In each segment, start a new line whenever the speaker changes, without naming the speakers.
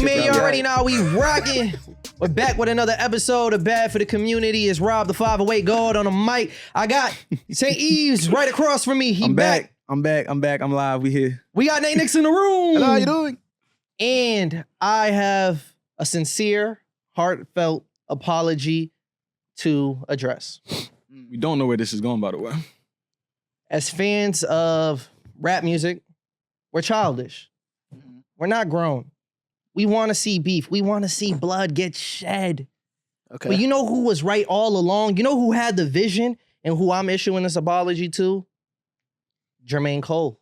man, you already know we rocking. We're back with another episode of Bad for the Community. It's Rob the 508 Gold on the mic. I got St. Yves right across from me. He back.
I'm live. We here.
We got Nate Nix in the room.
Hello, how you doing?
And I have a sincere, heartfelt apology to address.
We don't know where this is going, by the way.
As fans of rap music, we're childish. We're not grown. We want to see beef. We want to see blood get shed.
Okay.
But you know who was right all along? You know who had the vision and who I'm issuing this apology to? Jermaine Cole.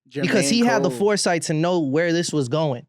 Because he had the foresight to know where this was going.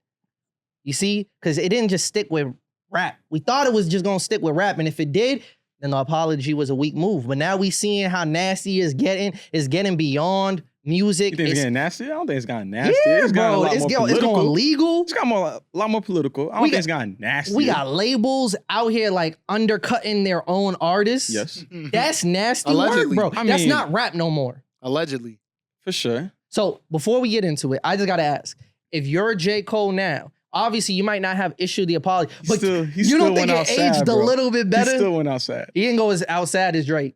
You see? Because it didn't just stick with rap. We thought it was just going to stick with rap. And if it did, then the apology was a weak move. But now we seeing how nasty it's getting beyond music.
You think it's getting nasty? I don't think it's gotten nasty.
Yeah,
it's
bro. It's going legal.
It's got a lot more political. I don't think it's gotten nasty.
We got labels out here like undercutting their own artists.
Yes.
That's nasty
Allegedly.
work, bro. That's not rap no more.
Allegedly.
For sure.
So before we get into it, I just got to ask, if you're J. Cole now, obviously you might not have issued the apology, but you don't think it aged a little bit better?
He still went outside.
He didn't go as outside as Drake.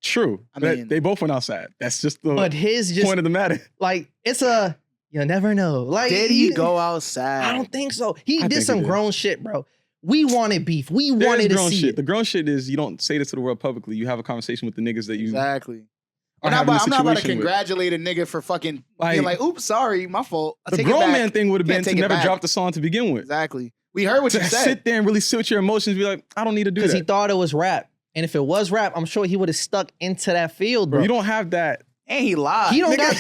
True. I mean, they both went outside. That's just the point of the matter.
Like, you'll never know. Like,
did he go outside?
I don't think so. He did some grown shit, bro. We wanted beef. We wanted to see it.
The grown shit is you don't say this to the world publicly. You have a conversation with the niggas that you...
Exactly. I'm not about to congratulate a nigga for fucking being like, oops, sorry, my fault.
The grown man thing would have been to never drop the song to begin with.
Exactly. We heard what you said.
Sit there and really sit with your emotions and be like, I don't need to do that.
Because he thought it was rap. And if it was rap, I'm sure he would have stuck into that field, bro.
You don't have that.
And he lied.
He don't got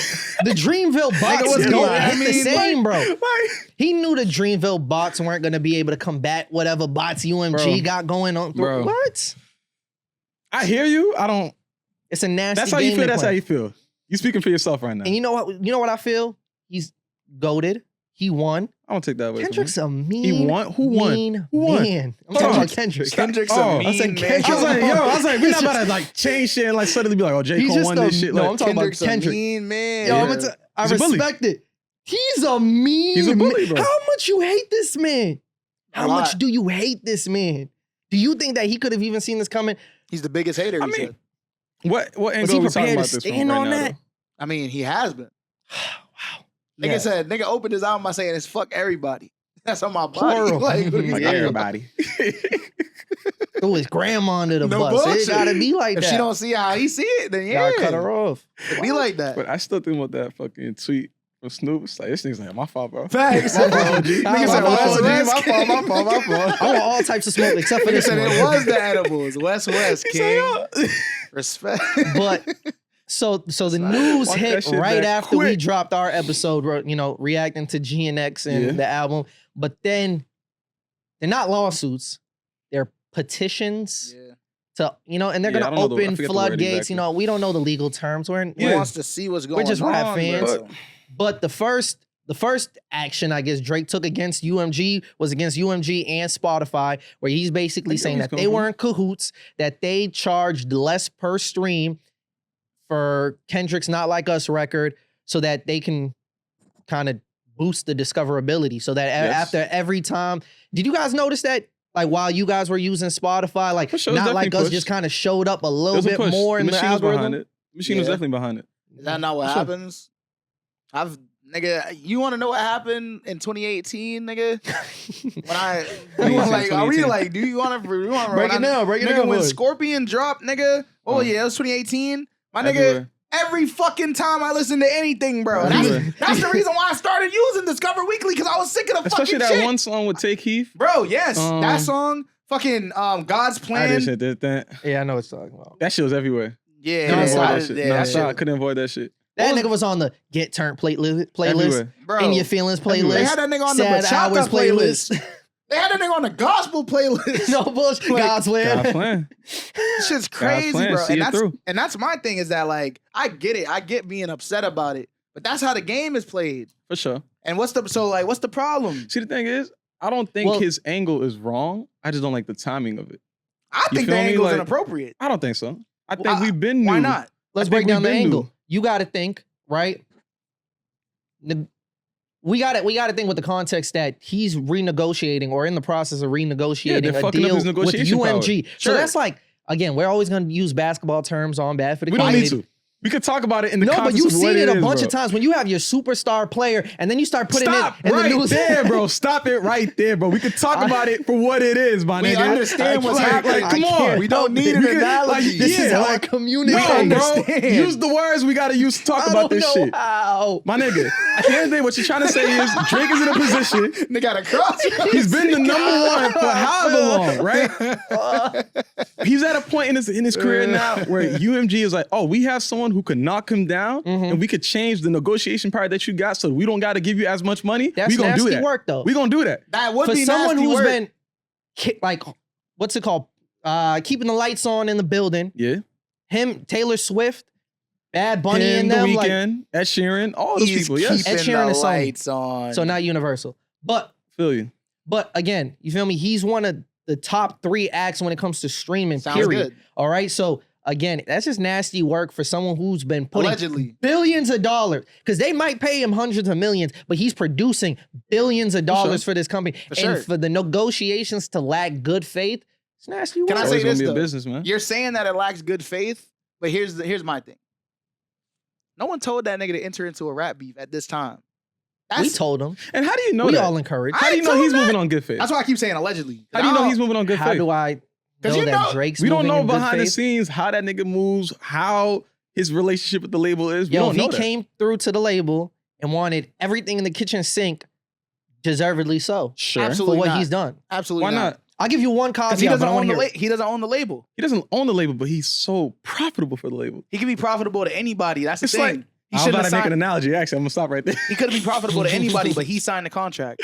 the Dreamville bots was going the same, bro. He knew the Dreamville bots weren't going to be able to combat whatever bots UMG got going on.
Bro.
What?
I hear you. I don't.
It's a nasty
That's how you feel. That's how you feel. You speaking for yourself right now.
And you know what? You know what I feel? He's goated. He won.
I don't take that away.
Kendrick's a mean.
He won. Who won?
Who won? Man. I'm talking about Kendrick.
Kendrick's a mean man.
I was like, we're not about to like change shit and like suddenly be like, oh, J. Cole won this shit.
No, I'm talking about Kendrick.
Mean man.
Yo, I respect it. He's a mean.
He's a bully, bro.
How much you hate this man? How much do you hate this man? Do you think that he could have even seen this coming?
He's the biggest hater.
I mean, what angle are we talking about this from right now?
I mean, he has been.
Wow.
Nigga opened his album by saying it's fuck everybody. That's on my body.
Like everybody.
Threw his grandma under the bus. It gotta be like that.
If she don't see how he see it, then yeah.
Gotta cut her off.
It be like that.
But I still think about that fucking tweet from Snoop. It's like, this nigga's like, my fault, bro.
Facts.
Niggas like, my fault.
I want all types of smoke except for this one.
It was the edibles. West, king. Respect.
But so the news hit right after we dropped our episode, reacting to GNX and the album. But then they're not lawsuits; they're petitions to and they're gonna open floodgates. Exactly. We don't know the legal terms.
He wants to see what's going on.
We're just rap fans. But the first action I guess Drake took against UMG was against UMG and Spotify, where he's basically saying that they were in cahoots, that they charged less per stream for Kendrick's Not Like Us record so that they can kind of boost the discoverability. So that after every time, did you guys notice that? Like while you guys were using Spotify, like Not Like Us just kind of showed up a little bit more in the algorithm.
The machine was definitely behind it.
Is that not what happens? Nigga, you want to know what happened in 2018, nigga? Do you want to
break it down? Break it down.
When Scorpion dropped, nigga. Oh yeah, it was 2018. My nigga, every fucking time I listen to anything, bro. That's the reason why I started using Discover Weekly, because I was sick of the fucking shit.
Especially that one song with Take Heath.
Bro, yes. That song, fucking God's Plan.
I did that.
Yeah, I know what you're talking about.
That shit was everywhere.
Yeah.
I couldn't avoid that shit.
That nigga was on the Get Turned playlist,
bro.
In Your Feelings playlist.
They had that nigga on the Bachata playlist. They had that nigga on the gospel playlist.
No bullshit. God's plan.
Shit's crazy, bro. And that's my thing is that, like, I get it. I get being upset about it. But that's how the game is played.
For sure.
And what's the problem?
See, the thing is, I don't think his angle is wrong. I just don't like the timing of it.
I think the angle is inappropriate.
I don't think so. I think we've been new.
Why not?
Let's break down the angle. You got to think, right? we got to think with the context that he's renegotiating or in the process of renegotiating a deal with UMG. So that's like, again, we're always going to use basketball terms on bad for the community.
We don't need to. We could talk about it in the context
but you've
of what
seen it a
is,
bunch
bro.
of times when you have your superstar player and then you start putting it in the news.
There, bro. Stop it right there, bro. We could talk about it for what it is, my nigga.
We understand what's happening.
Come on.
We don't need an analogy.
This is our community.
Bro. Use the words we got to use to talk about this shit.
How.
My nigga, at the end of the day, what you're trying to say is Drake is in a position.
They got a cross.
He's been the number one for however long, right? He's at a point in his career now where UMG is like, oh, we have someone who can knock him down, and we could change the negotiation power that you got, so we don't got to give you as much money.
That's
we gonna
nasty
do that.
work, though.
We gonna do that.
That would
for
be
someone
nasty
who's
work.
been like, what's it called? Keeping the lights on in the building.
Yeah.
Him, Taylor Swift, Bad Bunny,
Him,
and
The
them.
Ed Sheeran, all those
He's
people. Yes.
Ed Sheeran is Sony.
lights on.
So not Universal, but
Feel you.
But again, you feel me? He's one of the top 3 acts when it comes to streaming.
Sounds
period.
good.
All right, so. Again, that's just nasty work for someone who's been putting
Allegedly
billions of dollars, because they might pay him hundreds of millions, but he's producing billions of dollars for this company. And for the negotiations to lack good faith, it's nasty work.
Can I say this, though?
Business, man.
You're saying that it lacks good faith, but here's my thing. No one told that nigga to enter into a rap beef at this time.
We told him.
And how do you know
we
that?
all encouraged.
How do you know he's moving on good faith?
That's why I keep saying allegedly.
How do you know he's moving on good faith?
How do I know that Drake's
we don't
moving
know
in good
behind the
faith?
scenes how that nigga moves, how his relationship with the label is. We
Yo,
don't
if
know
he
that.
came through to the label and wanted everything in the kitchen sink, deservedly so.
Sure.
Absolutely
for what
not.
he's done.
Absolutely
Why not?
I'll give you one caveat.
He doesn't
but I
own
wanna
the
hear it.
he doesn't own the label.
He doesn't own the label, but he's so profitable for the label.
He can be profitable to anybody. That's the
It's
thing.
like,
He
I'm
shouldn't
about
have
to make an
signed.
analogy. Actually, I'm gonna stop right there.
He could be profitable to anybody, but he signed the contract.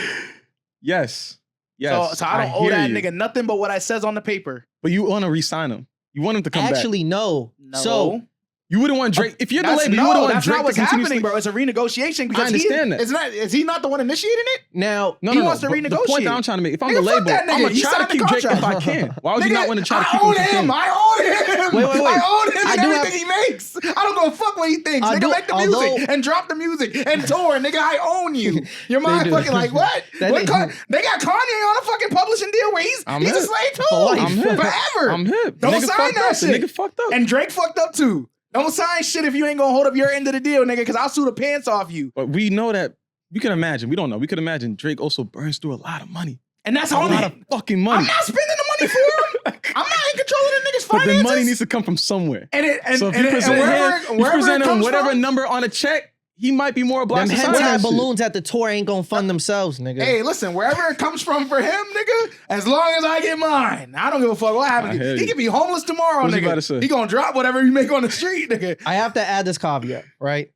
Yes. Yes.
So I don't owe
hear
that
you.
nigga nothing but what I says on the paper.
But you want to re-sign him. You want him to come back.
Actually, no.
No.
So
You wouldn't want Drake. If you're the label, you wouldn't want
that's
Drake
not what's
to continuously.
happening, bro. It's a renegotiation because
I understand that.
Is he not the one initiating it?
now,
No,
He
no,
wants
no.
to
But the point that
renegotiate.
I'm trying to make, if I'm
Nigga,
the
fuck
label,
that nigga.
I'm gonna
You
try to
signed the
keep Drake if I
contract.
can. Why would you
Nigga,
not want to try to
I
keep
own
him if you
him.
can?
I own him.
Wait.
I own him
I
and
do
everything he makes. I don't give a fuck what he thinks.
I
Nigga,
do-
make the
although-
music and drop the music and tour. Nigga, I own you. Your mind
do.
fucking like, what?
That
What
nigga-
they got Kanye on a fucking publishing deal where he's
I'm
a
hip.
slave too.
For life.
I'm hip.
Forever.
I'm hip.
Don't
Nigga
sign
fucked
that
up. The
shit.
nigga fucked up.
And Drake fucked up too. Don't sign shit if you ain't gonna hold up your end of the deal, nigga, because I'll sue the pants off you.
But we know that. We can imagine. We don't know. We could imagine Drake also burns through a lot of money.
And that's
A
on
lot of
him.
fucking money.
I'm not spending the money for him. I'm not in control of the nigga's
But
finances.
the money needs to come from somewhere.
And
So if you present him
comes
whatever
from,
number on a check, he might be more
them
obliged to sign
heads
that
and
shit.
balloons at the tour ain't gonna fund themselves, nigga.
Hey, listen, wherever it comes from for him, nigga, as long as I get mine, I don't give a fuck what
I
happens.
hear
He
you.
could be homeless tomorrow,
What was you
nigga.
about to say?
He gonna drop whatever you make on the street, nigga.
I have to add this caveat, right?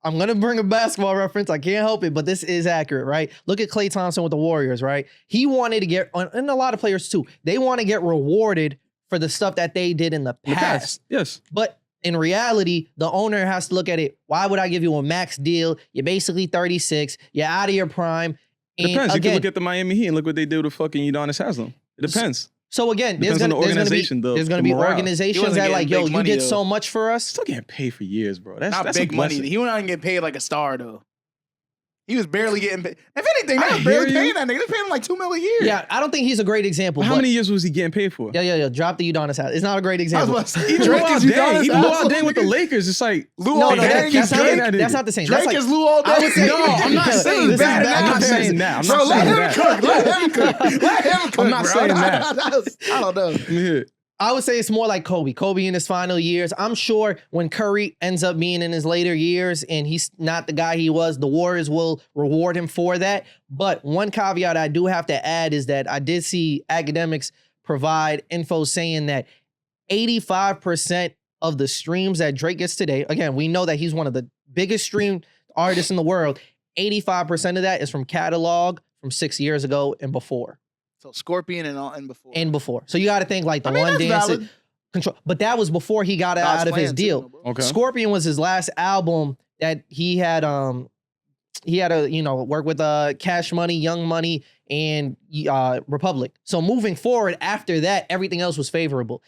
I'm gonna bring a basketball reference. I can't help it, but this is accurate, right? Look at Klay Thompson with the Warriors, right? He wanted to get, and a lot of players too, they want to get rewarded for the stuff that they did in the
In the
past.
Yes.
But in reality, the owner has to look at it. Why would I give you a max deal? You're basically 36. You're out of your prime.
It
And
depends. You can
again,
look at the Miami Heat and look what they did with fucking Udonis Haslam. It depends.
so again,
Depends on the organization, though.
there's gonna
The
be
morale.
He
organizations
wasn't
that
getting
like, yo,
big
you
money,
did
though.
so much for us.
Still getting paid for years, bro. That's
Not
that's
big
a
money.
blessing.
He was not getting paid like a star, though. He was barely getting paid. If anything,
I
they was barely
hear you.
paying that nigga. They paid him like $2 million a year.
Yeah, I don't think he's a great example.
How
but-
many years was he getting paid for?
Yeah. Drop the Udonis house. It's not a great
I was
example.
about to say,
Even
Drake
Luol
is
Deng.
Udonis
Even Luol
Haslam,
Deng with the
nigga.
Lakers. It's like
Luol
No,
Deng,
that's
Deng.
not the same.
Drake
That's like,
is Luol Deng.
I would say-
No, I'm not
This
saying
is
that.
bad
I'm not
comparison.
saying that. I'm
Bro,
not
let
saying
him
that.
cook. Let him cook. Let him cook.
I'm not
bro.
saying that.
I don't know.
Let me hear it.
I would say it's more like Kobe. Kobe in his final years. I'm sure when Curry ends up being in his later years and he's not the guy he was, the Warriors will reward him for that. But one caveat I do have to add is that I did see academics provide info saying that 85% of the streams that Drake gets today, again, we know that he's one of the biggest streamed artists in the world. 85% of that is from catalog from 6 years ago and before.
So Scorpion and before.
And before. So you got to think like the
I mean,
one
that's
dance
valid.
control. But that was before he got
God's
out of his
plan, too,
deal.
bro.
Okay.
Scorpion was his last album that he had to, work with Cash Money, Young Money, and Republic. So moving forward after that, everything else was favorable.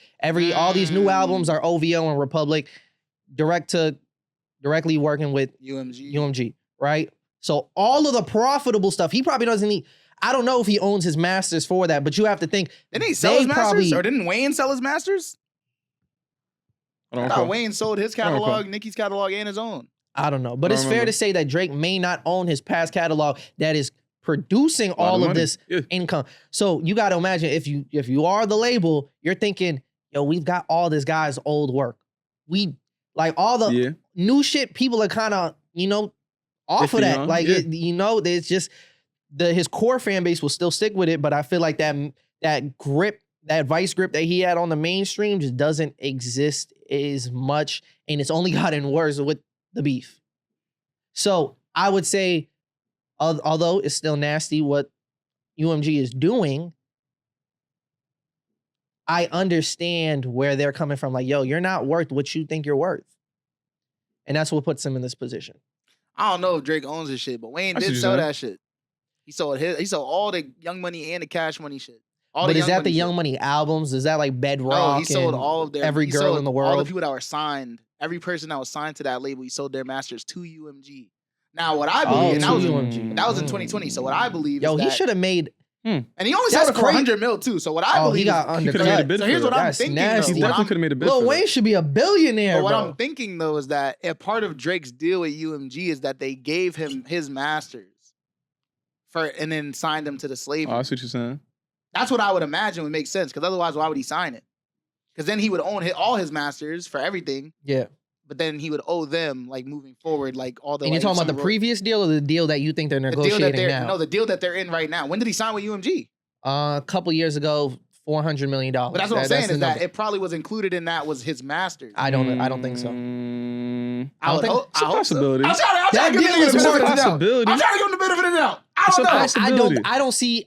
All these new albums are OVO and Republic, directly working with
UMG.
UMG, right? So all of the profitable stuff, he probably doesn't need. I don't know if he owns his masters for that, but you have to think.
Didn't he sell his masters? Or didn't Wayne sell his masters? I thought Wayne sold his catalog, Nicki's catalog, and his own.
I don't know. But it's fair to say that Drake may not own his past catalog that is producing all of this income. So you got to imagine if you are the label, you're thinking, yo, we've got all this guy's old work. We like all the new shit. People are kind of, off of that. Like, there's just his core fan base will still stick with it. But I feel like that grip, that vice grip that he had on the mainstream just doesn't exist as much. And it's only gotten worse with the beef. So I would say, although it's still nasty what UMG is doing, I understand where they're coming from. Like, yo, you're not worth what you think you're worth. And that's what puts him in this position.
I don't know if Drake owns his shit, but Wayne did sell that shit. He sold all the Young Money and the Cash Money shit.
But is that the Young Money albums? Is that like Bedrock?
No, he sold all of their
every girl in the world.
All the people that were signed, every person that was signed to that label, he sold their masters to UMG. Now, what I believe, and that was in 2020. So what I believe, is
he should have made.
And he only sold it for 100 mil too. So what I believe,
he got undercut.
So here's what I'm thinking.
He definitely could have made a bid.
Lil Wayne should be a billionaire.
But what I'm thinking though is that a part of Drake's deal with UMG is that they gave him his masters and then signed him to the slavery.
Oh, I see what you're saying.
That's what I would imagine would make sense, because otherwise, why would he sign it? Because then he would own all his masters for everything.
Yeah.
But then he would owe them, like, moving forward, like, all the...
And you're talking about the previous deal or the deal that you think they're negotiating now?
No, the deal that they're in right now. When did he sign with UMG?
A couple years ago, $400 million.
But that's what I'm saying, is that it probably was included in that was his masters.
I don't think so.
I think it's a possibility.
I'm trying to give him the benefit of the doubt.
I don't see.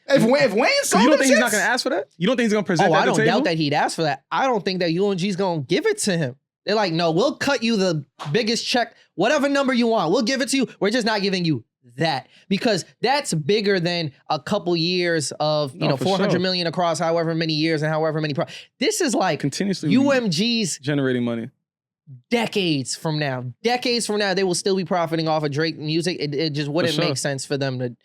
If Wayne sold
you don't think he's not going to ask for that? You don't think he's going to present that
I
to the table?
doubt that he'd ask for that. I don't think that UMG's going to give it to him. They're like, no, we'll cut you the biggest check, whatever number you want. We'll give it to you. We're just not giving you that, because that's bigger than a couple years of, 400 million across however many years and however many. This is like
continuously
UMG's
generating money.
Decades from now, they will still be profiting off of Drake music. It just wouldn't make sense for them to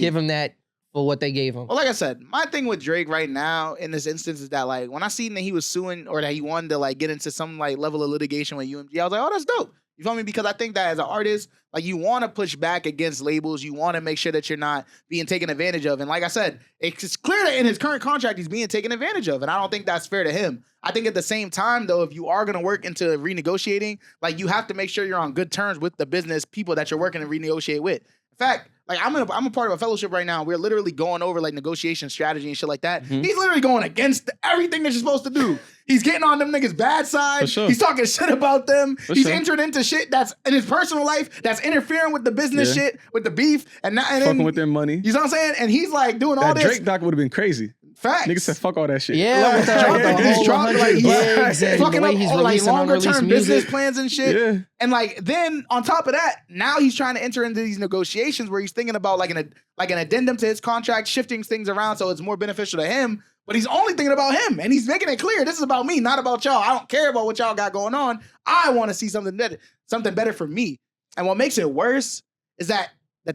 give him that for what they gave him.
Well, like I said, my thing with Drake right now in this instance is that, like, when I seen that he was suing, or that he wanted to, like, get into some, like, level of litigation with UMG, I was like, oh, that's dope. You feel me? Because I think that as an artist, like, you want to push back against labels. You want to make sure that you're not being taken advantage of. And like I said, it's clear that in his current contract, he's being taken advantage of. And I don't think that's fair to him. I think at the same time, though, if you are going to work into renegotiating, like, you have to make sure you're on good terms with the business people that you're working to renegotiate with. In fact, like, I'm a part of a fellowship right now. We're literally going over, like, negotiation strategy and shit like that. Mm-hmm. He's literally going against everything that you're supposed to do. He's getting on them niggas' bad side.
Sure.
He's talking shit about them. He's entering into shit that's in his personal life that's interfering with the business shit, with the beef, and
fucking with their money.
You know what I'm saying? And he's like doing all this.
That Drake doc would have been crazy.
Facts.
Niggas said fuck all that shit.
Yeah,
he's dropping like
he's
fucking up all like longer term business
music.
plans and shit.
Yeah.
And like then on top of that, now he's trying to enter into these negotiations where he's thinking about like an addendum to his contract, shifting things around so it's more beneficial to him. But he's only thinking about him, and he's making it clear this is about me, not about y'all. I don't care about what y'all got going on. I want to see something better for me. And what makes it worse is that the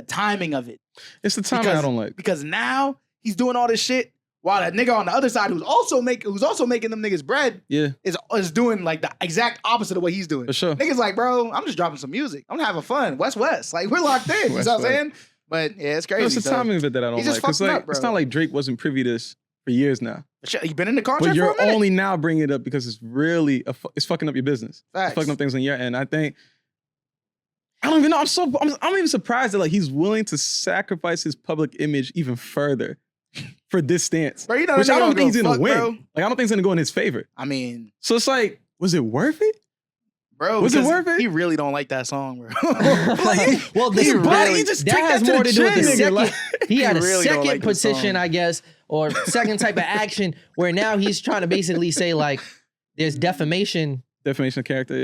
timing of it.
It's the timing I don't like.
Because now he's doing all this shit while that nigga on the other side who's also making them niggas bread is doing like the exact opposite of what he's doing.
For sure.
Niggas like, bro, I'm just dropping some music. I'm having fun. West. Like, we're locked in. You know what I'm saying? But yeah, it's crazy.
No, it's the timing of it that I don't like. It's like, it's not like Drake wasn't privy to this for years now.
You've been in the contract
but you're
for a minute.
only now bringing it up because it's really it's fucking up your business.
Facts.
It's fucking up things on your end. I think I don't even know. I'm even surprised that like he's willing to sacrifice his public image even further for this stance,
bro,
which I don't think he's gonna win.
Bro.
Like I don't think it's gonna go in his favor.
I mean,
so it's like, was it worth it?
Bro,
was it worth it?
He really don't like that song, bro.
Well,
he just that has more to do with the second.
He had a second petition, I guess, or second type of action where now he's trying to basically say like there's defamation
of character,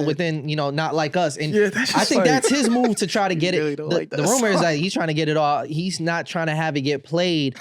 within, not like us. And
I
think that's his move to try to get it. The rumor is that he's trying to get it all. He's not trying to have it get played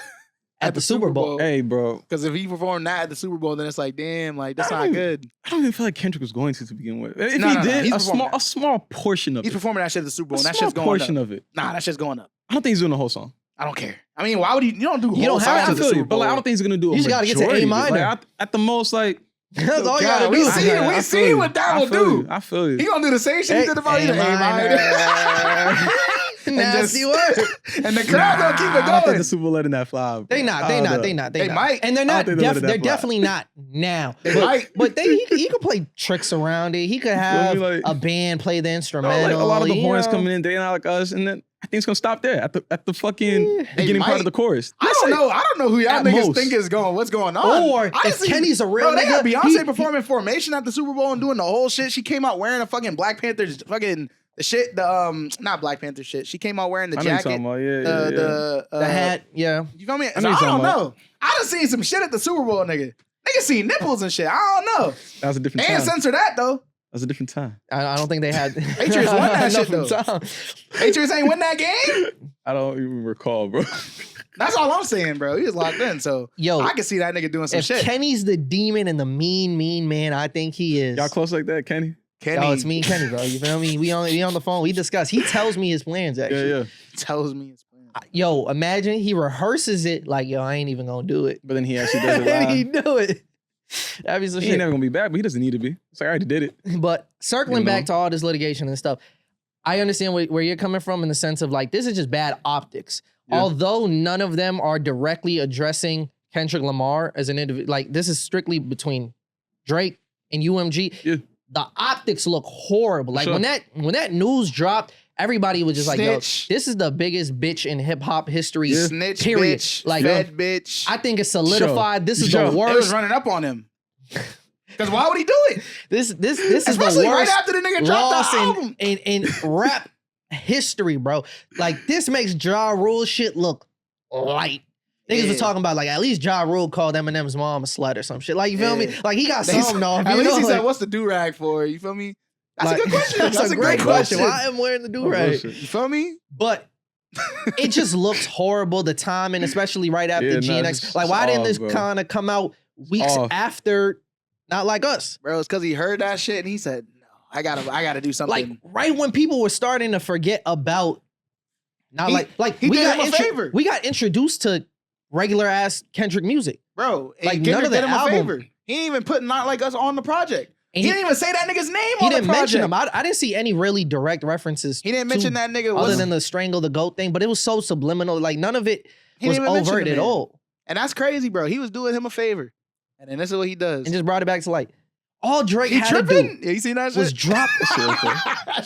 at the Super Bowl.
Hey, bro.
Because if he performed that at the Super Bowl, then it's like, damn, like that's
I
not
don't
good.
I don't even feel like Kendrick was going to begin with. If
No,
he
no, no.
did,
He's
a small portion of
He's
it.
performing that shit at the Super Bowl, and
A
that
small
shit's going
portion
up.
of it.
Nah, that shit's going up.
I don't think he's doing the whole song.
I don't care. I mean, why would you don't do
You
whole
don't have
songs
to
at the
feel
Super
you,
Bowl?
but like, I don't think he's gonna do a
You just gotta get to
majority
A
of it.
minor.
Like, at the most, like
That's all you
God,
gotta
we
do.
see it. We see what that will do.
I feel you.
He gonna do the same shit he did about
A
either.
minor. Nasty word.
And the crowd gonna keep it
I don't think
going.
the Super Bowl letting that fly.
They not.
They
They
might.
And they're
I
not.
don't think they let
They're
that fly.
definitely not now.
They
but,
might.
But he could play tricks around it. He could have
like-
a band play the
No,
instrumental.
like a lot of the
you
horns
know?
coming in, they not like us, and then I think it's gonna stop there at the fucking beginning part
might.
of the chorus.
I don't know. I don't know who y'all
At
niggas
most.
think is going. What's going on?
Or if
Honestly,
Kenny's a real
bro, they
nigga,
had Beyonce
he-
performing Formation at the Super Bowl and doing the whole shit. She came out wearing a fucking Black Panther's fucking the shit. The not Black Panther shit. She came out wearing the
I know you're
jacket.
talking about, yeah.
The hat, yeah.
You feel me?
I
So
know
I
you're
don't
talking
know. I done seen some shit at the Super Bowl, nigga. Niggas seen nipples and shit. I don't know.
That was a different
They ain't
time.
censor that though.
That was a different time.
I don't think they had.
Patriots won that shit,
enough
though.
time.
Patriots ain't win that game.
I don't even recall, bro.
That's all I'm saying, bro. He was locked in, so
Yo,
I can see that nigga doing some
if
shit.
Kenny's the demon and the mean man, I think he is.
Y'all close like that, Kenny?
Kenny
Oh, it's me and Kenny, bro. You feel me? We on the phone. We discuss. He tells me his plans, actually.
Yeah.
tells me his plan.
Yo, imagine he rehearses it like, yo, I ain't even gonna do it.
But then he actually does it
And he
live.
do it. That'd be some
He ain't
shit.
never gonna be back, but he doesn't need to be. It's like I already did it.
But circling
You know?
back to all this litigation and stuff, I understand where you're coming from in the sense of like, this is just bad optics.
Yeah.
Although none of them are directly addressing Kendrick Lamar as an individual, like this is strictly between Drake and UMG.
Yeah.
The optics look horrible. Like
Sure.
when that news dropped, everybody was just like, yo,
Snitch.
this is the biggest bitch in hip hop history.
Yeah.
Snitch
Period.
bitch,
Like,
fed bitch.
I think it's solidified. This is
Sure.
the
They was
worst.
running up on him. Because why would he do it?
This is the
Especially right
worst
after the nigga dropped
loss
the album.
in rap history, bro. Like this makes Ja Rule shit look light. Niggas was
Yeah.
talking about like at least Ja Rule called Eminem's mom a slut or some shit. Like you feel me?
Yeah.
Like he got
They-
something off.
At
You
least
know?
he
Like,
said, "What's the do rag for?" You feel me? That's
like,
a good question.
That's a great question.
question.
Why am I wearing the do
Oh,
rag?
bullshit.
You feel me?
But it just looks horrible. The timing, especially right after
Yeah, nah,
GNX.
it's
Like why didn't
off,
this
bro.
kind of come out weeks
Off.
after? Not like us.
Bro, it's because he heard that shit and he said, "No, I gotta do something."
Like right when people were starting to forget about, not
He-
like
he
we
did
got
him a favor.
we got introduced to regular ass Kendrick music,
Bro,
like,
and
none
Kendrick
of the
did him a
album-
favor. He didn't even put Not Like Us on the project.
and
He didn't even say that nigga's name
he
on the
didn't
project.
mention him. I didn't see any really direct references.
He didn't
to-
mention that nigga.
other
Was,
than the strangle the goat thing, but it was so subliminal. Like none of it
he
was
didn't even mention
overt
the
at
man.
all,
And that's crazy, bro. He was doing him a favor. And then this is what he does.
and just brought it back to like all Drake
he
had to
tripping?
do
Yeah, you seen that shit?
was drop.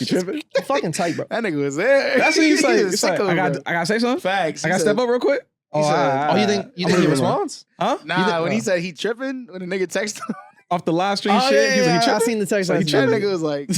You tripping?
Fucking tight, bro.
That nigga was there.
That's what he's like.
He was
It's like
sicko,
I got
bro.
to say something.
Facts.
I
He
got to
said-
step up real quick.
He said-
Oh, you think he
moving on.
responds?
Huh?
Nah, when he said he tripping, when the nigga texted him,
Off the live stream
Oh,
shit,
yeah,
he was like,
yeah,
he
I
tripping?
seen the text.
So he
message.
that
tripping?
nigga was like,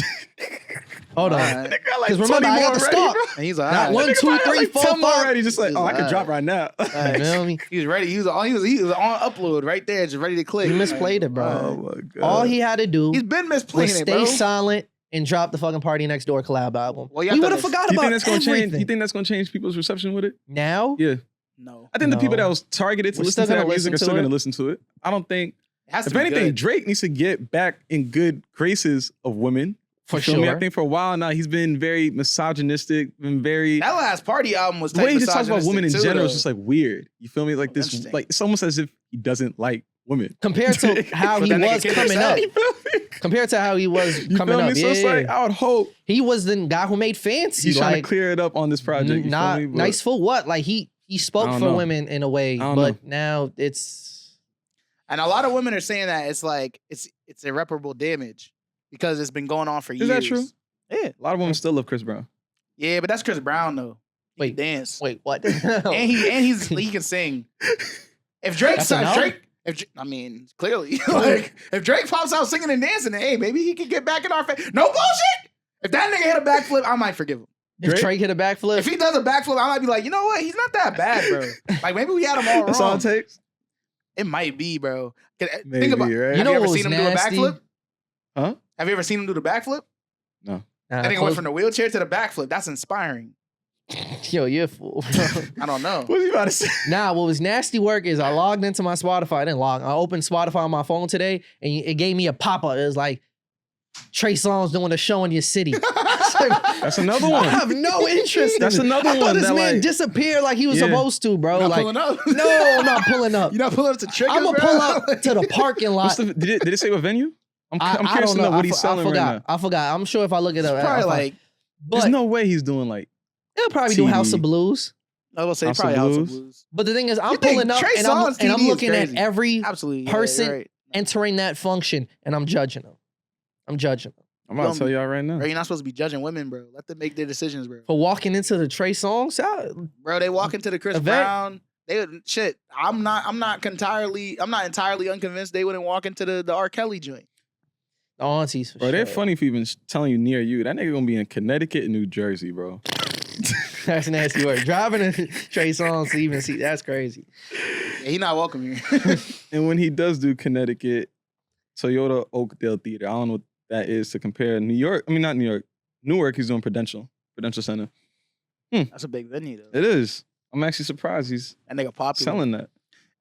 Hold on.
alright.
Because remember, I got to stop.
And he's like,
Not
alright.
one,
Nigga
two,
probably
three,
like
four,
10 more
five.
already. Just like,
He's
oh, I
like,
could drop right now.
You feel me?
He was ready. He was on upload right there, just ready to click.
He misplayed it, bro.
Oh my god.
All he had to do
He's been
was
misplaying it,
stay
bro.
silent and drop the fucking Party Next Door collab album.
Well, you
We
have to
would have forgot
Do you
about
think that's gonna
everything.
change? You think that's gonna change people's reception with it?
Now,
Yeah.
No.
I think the people
No.
that was targeted to
We're
listen
still
to that
gonna
music are
listen
still
to
gonna
it.
listen to it. I don't think.
It has to
If
be
anything,
good.
Drake needs to get back in good graces of women.
for
You feel me?
sure.
I think for a while now he's been very misogynistic, been very.
That last Party album was
The
type
way he just talks about
misogynistic
women in
too,
general is
though.
just like weird. You feel me? Like this,
Interesting.
like it's almost as if he doesn't like women.
Compared to how
But
he
that nigga
was
Kendrick
coming
said
up.
he-
You feel me?
Compared to how he was
You
coming
feel
up.
me? So it's
Yeah.
like I would hope
He was the guy who made Fancy.
he's trying
like,
to clear it up on this project. You
not
feel me? But
nice for what? Like he spoke
I don't
for
know.
women in a way,
I don't
but now it's
And a lot of women are saying that it's like it's irreparable damage because it's been going on for years.
Is that true?
Yeah.
A lot of women still love Chris Brown.
Yeah, but that's Chris Brown though. He
Wait.
can dance.
wait, what?
And he can sing. If Drake
That's a no?
I mean, clearly, like if Drake pops out singing and dancing, hey, maybe he can get back in our face. No bullshit. If that nigga hit a backflip, I might forgive him.
If Drake hit a backflip,
If he does a backflip, I might be like, you know what? He's not that bad, bro. Like maybe we had him all
That's all
wrong.
it takes.
It might be, bro.
Maybe,
Think about.
right?
Have
You know
you ever
what
seen him
was
do a
nasty?
backflip?
Huh?
Have you ever seen him do the backflip?
No.
That nigga went from the wheelchair to the backflip. That's inspiring.
Yo, you're a fool.
I don't know.
What are you about to say?
Nah, what was nasty work is I logged into my Spotify. I didn't log. I opened Spotify on my phone today, and it gave me a pop-up. It was like, Trey Songz doing a show in your city.
That's another one.
I have no interest.
That's
in it.
another
I thought
one
this
that,
man
like-
disappeared like he was
Yeah.
supposed to, bro.
Not
Like,
pulling up?
no, I'm not pulling up.
You're not pulling up to Triggers,
I'm gonna
bro?
pull up to the parking lot.
Did it say what venue? I'm
I
curious
don't
to know
know.
what he's selling right now.
I forgot. I'm sure if I look it up,
Probably
I'll find-
like,
There's
But
no way he's doing like.
he'll probably do House
TD.
of Blues.
I was gonna say
House of
probably House of
Blues.
Blues.
But the thing is, I'm
You think
pulling up
Trey
and I'm
Songz TD is
looking at
crazy.
every
Absolutely.
person
Yeah, you're right.
entering that function, and I'm judging them. I'm judging them
I'm about to tell y'all right now.
Bro, you're not supposed to be judging women, bro. Let them make their decisions, bro.
for walking into the Trey Songz.
Bro, they walk into the Chris
Event.
Brown. They shit. I'm not entirely unconvinced they wouldn't walk into the R. Kelly joint.
The aunties, for
Bro,
sure.
they're funny for even telling you near you. That nigga gonna be in Connecticut and New Jersey, bro.
That's nasty work. Driving to Trey Songz to even see, that's crazy.
Yeah, he not welcome here.
And when he does do Connecticut, Toyota Oakdale Theater, I don't know what that is to compare New York. I mean, not New York. Newark, he's doing Prudential Center.
That's a big venue though.
It is. I'm actually surprised he's
That nigga popular.
selling that.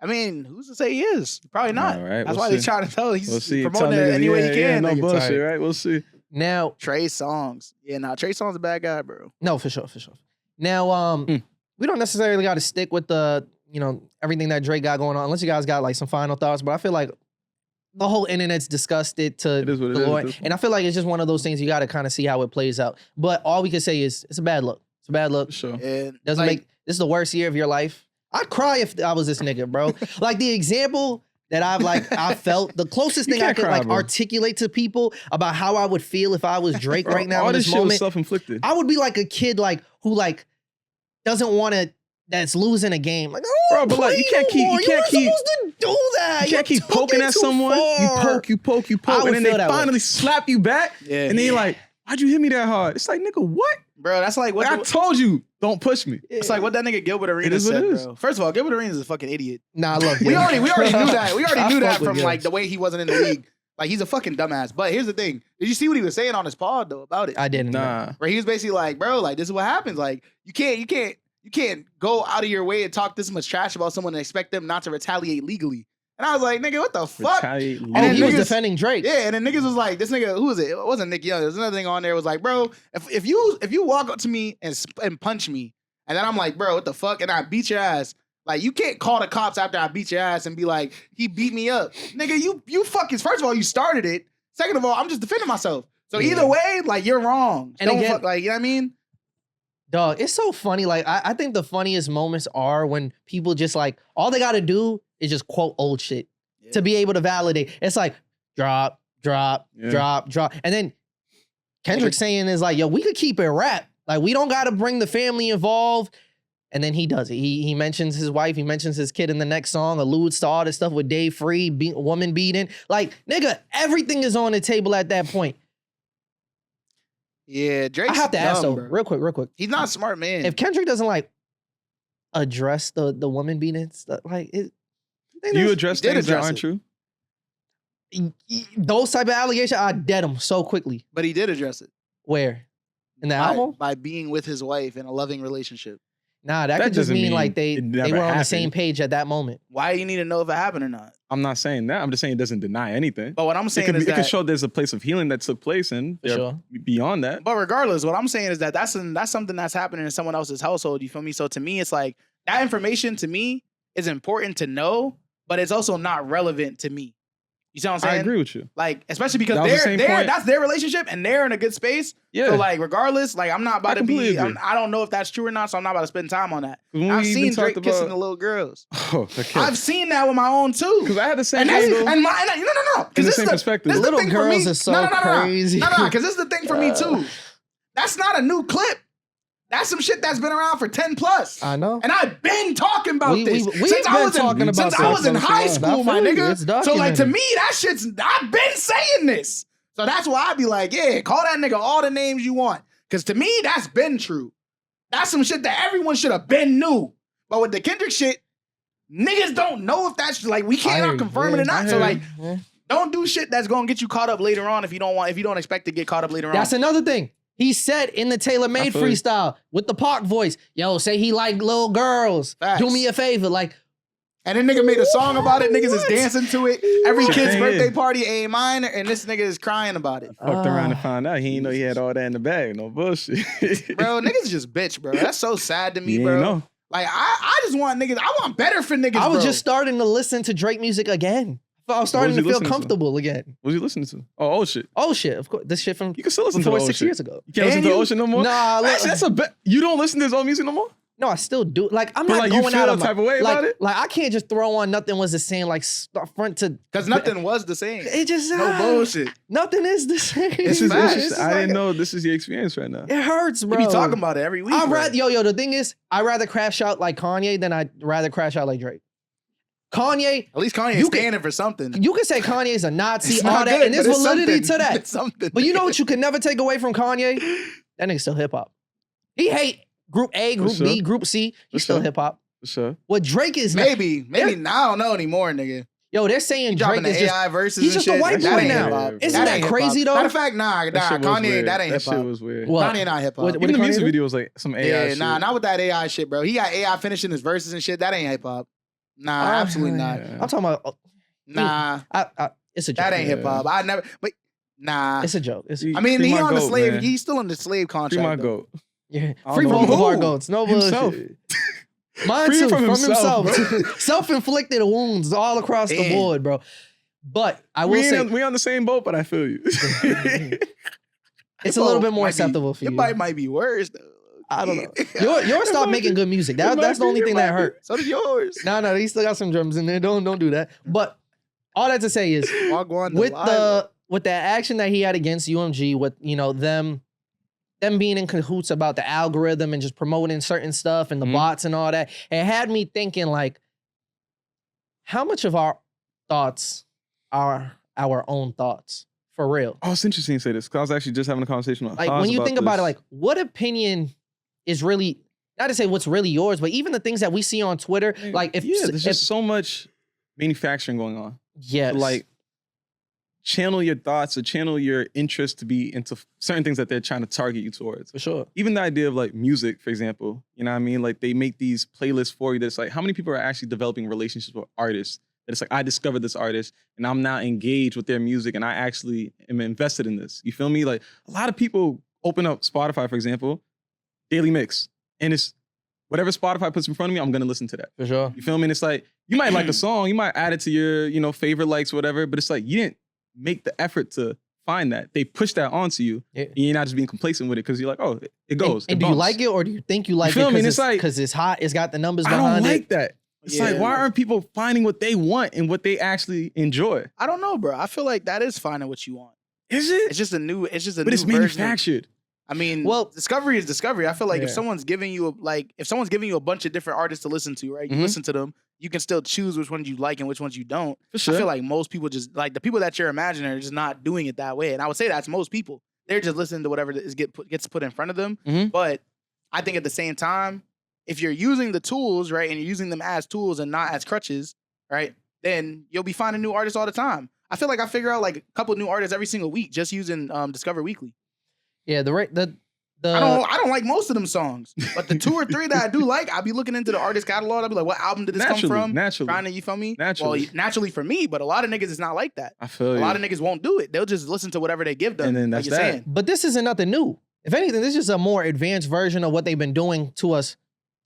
I mean, who's to say he is? Probably not.
All right,
That's
we'll
why they
see.
trying to tell. He's
We'll see.
promoting
Tell
it
niggas,
any way he
yeah,
can.
no
nigga.
bullshit,
tight.
right? We'll see.
Now,
Trey Songz. Yeah, nah, Trey Songz a bad guy, bro.
no, for sure. Now, we don't necessarily got to stick with the, everything that Drake got going on, unless you guys got like some final thoughts. But I feel like the whole internet's discussed it to
It is what it
the
is.
Lord. And I feel like it's just one of those things you got to kind of see how it plays out. But all we can say is it's a bad look. It's a bad look.
For sure.
And
Doesn't
like,
make this is the worst year of your life. I'd cry if I was this nigga, bro. Like the example that I felt, the closest
You
thing I
can't
could
cry,
like
bro.
articulate to people about how I would feel if I was Drake right now
All
in
this
this
shit was
moment.
self-inflicted.
I would be like a kid who doesn't want to, that's losing a game. Like,
Bro, but like, you can't keep- you can't keep-
supposed to do that.
You can't keep
took
poking
it
at
too
someone.
far.
You poke,
I
and
would
then
feel
they
that way.
finally slap you back.
yeah,
And then you're like, why'd you hit me that hard? It's like, nigga, what?
bro, that's like what
Like, I told you, don't push me.
it's like what that nigga Gilbert
It
Arenas
is what
said,
it is.
bro. First of all, Gilbert Arenas is a fucking idiot.
Nah, look.
We already knew that. We
I
already knew
fuck
that
with
from
Gibbs.
like the way he wasn't in the league. Like he's a fucking dumbass. But here's the thing: did you see what he was saying on his pod though about it?
I didn't.
Nah.
Where he was basically like, bro, like this is what happens. Like you can't go out of your way and talk this much trash about someone and expect them not to retaliate legally. And I was like, nigga, what the fuck?
Retaliate.
Oh,
then
he was
niggas-
defending Drake.
Yeah, and then niggas was like, this nigga, who was it? It wasn't Nick Young. There was another thing on there. It was like, bro, if you walk up to me and punch me, and then I'm like, bro, what the fuck? And I beat your ass. Like, you can't call the cops after I beat your ass and be like, he beat me up. Nigga, you fucking, first of all, you started it. Second of all, I'm just defending myself. So
Yeah.
either way, like, you're wrong.
And
Don't
again-
fuck, like, you know what I mean?
Dog, it's so funny. Like, I think the funniest moments are when people just like, all they got to do is just quote old shit to be able to validate. It's like, drop. And then Kendrick saying is like, yo, we could keep it rap. Like, we don't got to bring the family involved. And then he does it. He mentions his wife. He mentions his kid in the next song, alludes to all this stuff with Dave Free, woman beating. Like, nigga, everything is on the table at that point.
Yeah, Drake's
I have to ask though,
dumb, bro.
real quick.
He's not a smart man.
If Kendrick doesn't like address the woman beating stuff, like it,
You address
He did
things that
address
aren't
it.
true.
those type of allegations, I dead them so quickly.
but he did address it.
Where? In the
by,
album?
by being with his wife in a loving relationship.
Nah, that
That
could just
doesn't
mean
mean
like they
it
were
never
on the
happened.
same page at that moment.
Why do you need to know if it happened or not?
I'm not saying that. I'm just saying it doesn't deny anything.
But what I'm
It
saying
could,
is
it could
that.
show there's a place of healing that took place, and
For
they're
sure.
beyond that.
But regardless, what I'm saying is that that's something that's happening in someone else's household. You feel me? So to me, it's like that information to me is important to know, but it's also not relevant to me. You see what I'm saying?
I agree with you.
Like, especially because
That was the same point.
that's their relationship and they're in a good space.
Yeah.
So like, regardless, like I'm not about
I
to
completely
be.
agree.
I don't know if that's true or not, so I'm not about to spend time on that.
When
I've
we even
seen
talked
Drake kissing the
about-
little girls.
Oh, okay.
I've seen that with my own too.
Because I had the same
And that's
angle.
and my and, no.
In
Because
the same perspective.
This is the
Little
thing for me.
girls are so
no,
crazy.
No, because this is the thing for me too. That's not a new clip. That's some shit that's been around for 10 plus.
I know.
And I've been talking about
We've
this
been
since I was
talking
in,
about
since I was in
this.
high
I
school, my
feel you.
nigga.
It's
So like to
documented.
me, that shit's I've been saying this. So that's why I be like, yeah, call that nigga all the names you want. Cause to me, that's been true. That's some shit that everyone should have been knew. But with the Kendrick shit, niggas don't know if that's like we
I hear
cannot
you.
confirm it or
Yeah,
not.
I
So
hear
like,
Yeah.
don't do shit that's gonna get you caught up later on if you don't expect to get caught up later on.
That's another thing. He said in the Taylor Made freestyle with the Park voice, yo, say he like little girls.
Facts.
Do me a favor. Like,
and then nigga made a song about it. Niggas is dancing to it. Every kid's birthday party A minor, and this nigga is crying about it.
Fucked around and found out. He didn't know he had all that in the bag. No bullshit.
Bro, niggas just bitch, bro. That's so sad to me,
You
bro.
ain't know.
Like, I just want niggas. I want better for niggas,
I was
bro.
just starting to listen to Drake music again. I was starting to feel comfortable again.
What was you listening to? Oh, old shit.
Oh shit, of course. This shit from
You can still listen to
before
the old
6
shit.
years ago.
You can't listen to the old shit no more?
Nah,
Actually, that's a bet. You don't listen to his old music no more?
No, I still do. Like, I'm
But,
not
like, you
going
feel
out
a
of my
type of way about it?
Like, I can't just throw on Nothing Was the Same, like, front to...
Because nothing was the same.
It just...
No bullshit.
Nothing is the same.
This is
facts.
interesting. I didn't know this is your experience right now.
It hurts, bro.
We be talking about it every week.
The thing is, I'd rather crash out like Kanye than I'd rather crash out like Drake. Kanye...
At least Kanye's standing for something.
You can say Kanye's a Nazi,
It's
all
not
that,
good,
and there's
but it's
validity
something.
to that.
It's something.
But you know what you can never take away from Kanye? That nigga's still hip-hop. He hate Group A, Group B, Group C. He's still hip-hop.
For sure.
What Drake is...
Maybe now. I don't know anymore, nigga.
Yo, they're saying
Dropping
Drake
the
is just...
AI verses
He's
and
just a
shit.
white
That
boy
ain't
now.
hip-hop.
Isn't that
ain't
crazy,
hip-hop.
though?
Matter of fact, nah,
That shit was
Kanye,
weird.
that ain't
That shit
hip-hop.
was weird.
What?
Kanye not hip-hop.
What
Even the
Kanye
music
do?
video was like some AI
Yeah,
shit.
nah, not with that AI shit, bro. He got AI finishing his verses and shit. That ain't hip-hop. Nah, absolutely not.
I'm talking about...
Nah,
it's a joke.
that ain't hip-hop. I never... But, nah.
It's a joke. It's,
I mean,
Free
he
my
on the
goat,
slave...
man.
He's still on the slave
Free
contract,
my
though.
goat.
yeah.
I don't
Free
know.
both of
Who?
our goats. No
Himself.
bullshit. Mine
Free
too,
from
from
himself,
himself. Self-inflicted wounds all across the
Damn.
board, bro. But I will say...
We on the same boat, but I feel you.
It's a little bit more
Might be-
acceptable for
Your
you.
bite might be worse, though.
I don't know. Yours stopped making good music. That's the only thing that hurt.
So does yours.
No, he still got some drums in there. Don't do that. But all that to say is,
Wagwan
with the action that he had against UMG, with them being in cahoots about the algorithm and just promoting certain stuff and the bots and all that, it had me thinking like, how much of our thoughts are our own thoughts? For real.
Oh, it's interesting you say this, because I was actually just having a conversation with
Like
Haas
when you think about it,
this.
like what opinion is really, not to say what's really yours, but even the things that we see on Twitter, like
there's just so much manufacturing going on.
Yes.
To, like, channel your thoughts or channel your interest to be into certain things that they're trying to target you towards.
For sure.
Even the idea of like music, for example, you know what I mean? Like they make these playlists for you that's like, how many people are actually developing relationships with artists? That it's like, I discovered this artist and I'm now engaged with their music and I actually am invested in this. You feel me? Like a lot of people open up Spotify, for example, daily mix. And it's whatever Spotify puts in front of me, I'm gonna listen to that.
For sure.
You feel me? And it's like, you might like a song, you might add it to your, favorite likes, whatever, but it's like, you didn't make the effort to find that. They push that onto you.
Yeah.
And you're not just being complacent with it because you're like, oh, it goes.
And
it
do you
bumps.
like it or do you think you like
feel
it
me? And
because
it's like-
because it's hot, it's got the numbers
I don't
behind
like
it?
that. It's
Yeah.
like, why aren't people finding what they want and what they actually enjoy?
I don't know, bro. I feel like that is finding what you want.
Is it?
It's just a new
but
version
it's
of-
manufactured.
I mean,
Well-
discovery is discovery. I feel like if
Yeah.
someone's giving you a bunch of different artists to listen to, right? You
Mhm.
listen to them, you can still choose which ones you like and which ones you don't.
For sure.
I feel like most people just like the people that you're imagining are just not doing it that way. And I would say that's most people. They're just listening to whatever gets put in front of them.
Mhm.
But I think at the same time, if you're using the tools, right, and you're using them as tools and not as crutches, right, then you'll be finding new artists all the time. I feel like I figure out like a couple new artists every single week just using Discover Weekly.
Yeah, the
I don't like most of them songs, but the 2 or 3 that I do like, I'll be looking into the artist catalog. I'll be like, what album did this come from?
Naturally.
Trying to, you feel me?
Naturally.
Well, naturally for me, but a lot of niggas is not like that.
I feel
A
you.
lot of niggas won't do it. They'll just listen to whatever they give them.
And then
like
that's
you're
that.
saying.
But this isn't nothing new. If anything, this is just a more advanced version of what they've been doing to us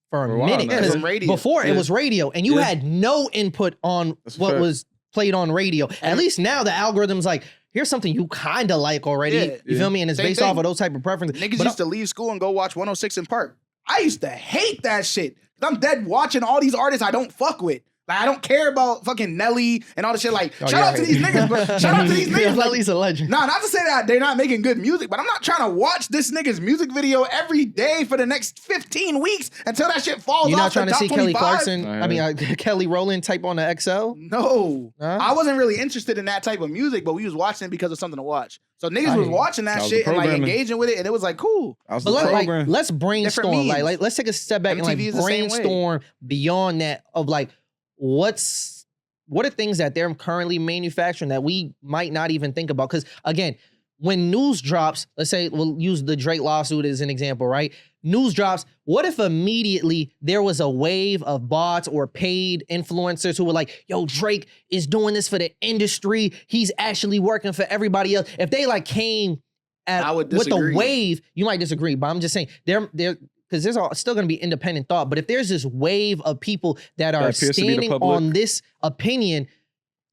for a
while
minute.
now.
'Cause
From radio.
Before it
Yeah.
was radio, and you
Yeah.
had no input on
That's a
what
fact.
was played on radio. At least now the algorithm's like, here's something you kind of like already.
Yeah.
You feel me? And it's
Same
based
thing.
off of those type of preferences.
Niggas
But
used to leave school and go watch 106 in Park. I used to hate that shit. 'Cause I'm dead watching all these artists I don't fuck with. Like, I don't care about fucking Nelly and all the shit. Like,
Oh,
shout
yeah.
out to these niggas, bro. Shout out to these
Yeah,
niggas. Like,
Nelly's a legend.
nah, not to say that they're not making good music, but I'm not trying to watch this nigga's music video every day for the next 15 weeks until that shit falls
You're
off
not trying
the
to
top
see Kelly
25.
Clarkson?
Nah,
I mean, Kelly Rowland type on the XL?
No.
Huh?
I wasn't really interested in that type of music, but we was watching it because of something to watch. So niggas
I
was
hear you.
watching that
That was the
shit and like
programming.
engaging with it, and it was like cool.
I was
But
the
let's
program.
brainstorm.
memes.
Like, let's take a step back and like
MTV is the same way.
brainstorm beyond that of like what are things that they're currently manufacturing that we might not even think about? Because again, when news drops, let's say we'll use the Drake lawsuit as an example, right? News drops. What if immediately there was a wave of bots or paid influencers who were like, yo, Drake is doing this for the industry. He's actually working for everybody else. If they like came with the wave, you might disagree, but I'm just saying they're because there's still going to be independent thought. But if there's this wave of people that are standing on this opinion,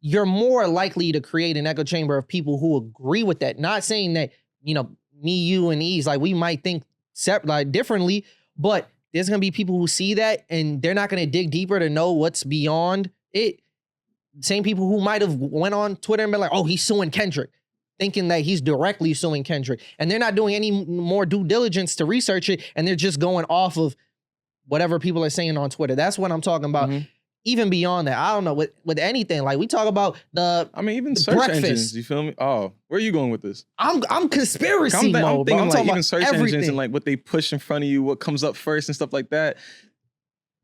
you're more likely to create an echo chamber of people who agree with that. Not saying that, you know, me, you, and Yves, like we might think differently, but there's going to be people who see that and they're not going to dig deeper to know what's beyond it. Same people who might have went on Twitter and been like, oh, he's suing Kendrick, thinking that he's directly suing Kendrick. And they're not doing any more due diligence to research it. And they're just going off of whatever people are saying on Twitter. That's what I'm talking about. Mm-hmm. Even beyond that, I don't know, with anything, like we talk about
even search
breakfast.
Engines, you feel me? Oh, where are you going with this?
I'm conspiracy mode,
I'm
talking
like even
about
search
everything.
engines and like what they push in front of you, what comes up first and stuff like that.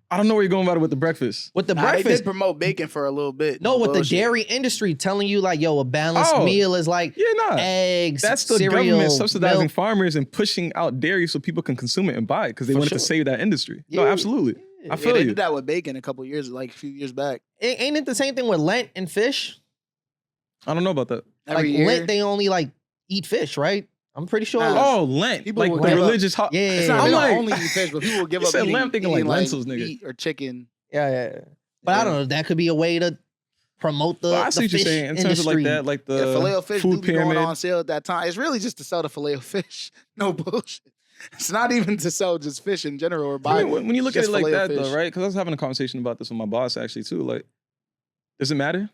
I don't know where you're going about it with the breakfast.
With the breakfast.
They did promote bacon for a little bit.
No, with the dairy industry telling you like, yo, a balanced meal is like eggs,
that's the
cereal,
government subsidizing
milk.
Farmers and pushing out dairy so people can consume it and buy it because they wanted to save that industry.
Yeah.
No, absolutely. I feel
they
you.
did that with bacon a few years back.
Ain't it the same thing with Lent and fish?
I don't know about that.
Every year.
Lent, they only like eat fish, right? I'm pretty sure.
Lent.
People
like the religious
Yeah, it's not only eat fish, but people will give up eating,
lamb thinking like lentils, nigga.
Meat or chicken.
Yeah. But I don't know. That could be a way to promote the
I see what you're saying in terms of like that, like the
filet of fish
food pyramid
going on sale at that time. It's really just to sell the filet of fish. No bullshit. It's not even to sell just fish in general or buy.
When you look at it like that, though, right? Because I was having a conversation about this with my boss actually too. Like, does it matter?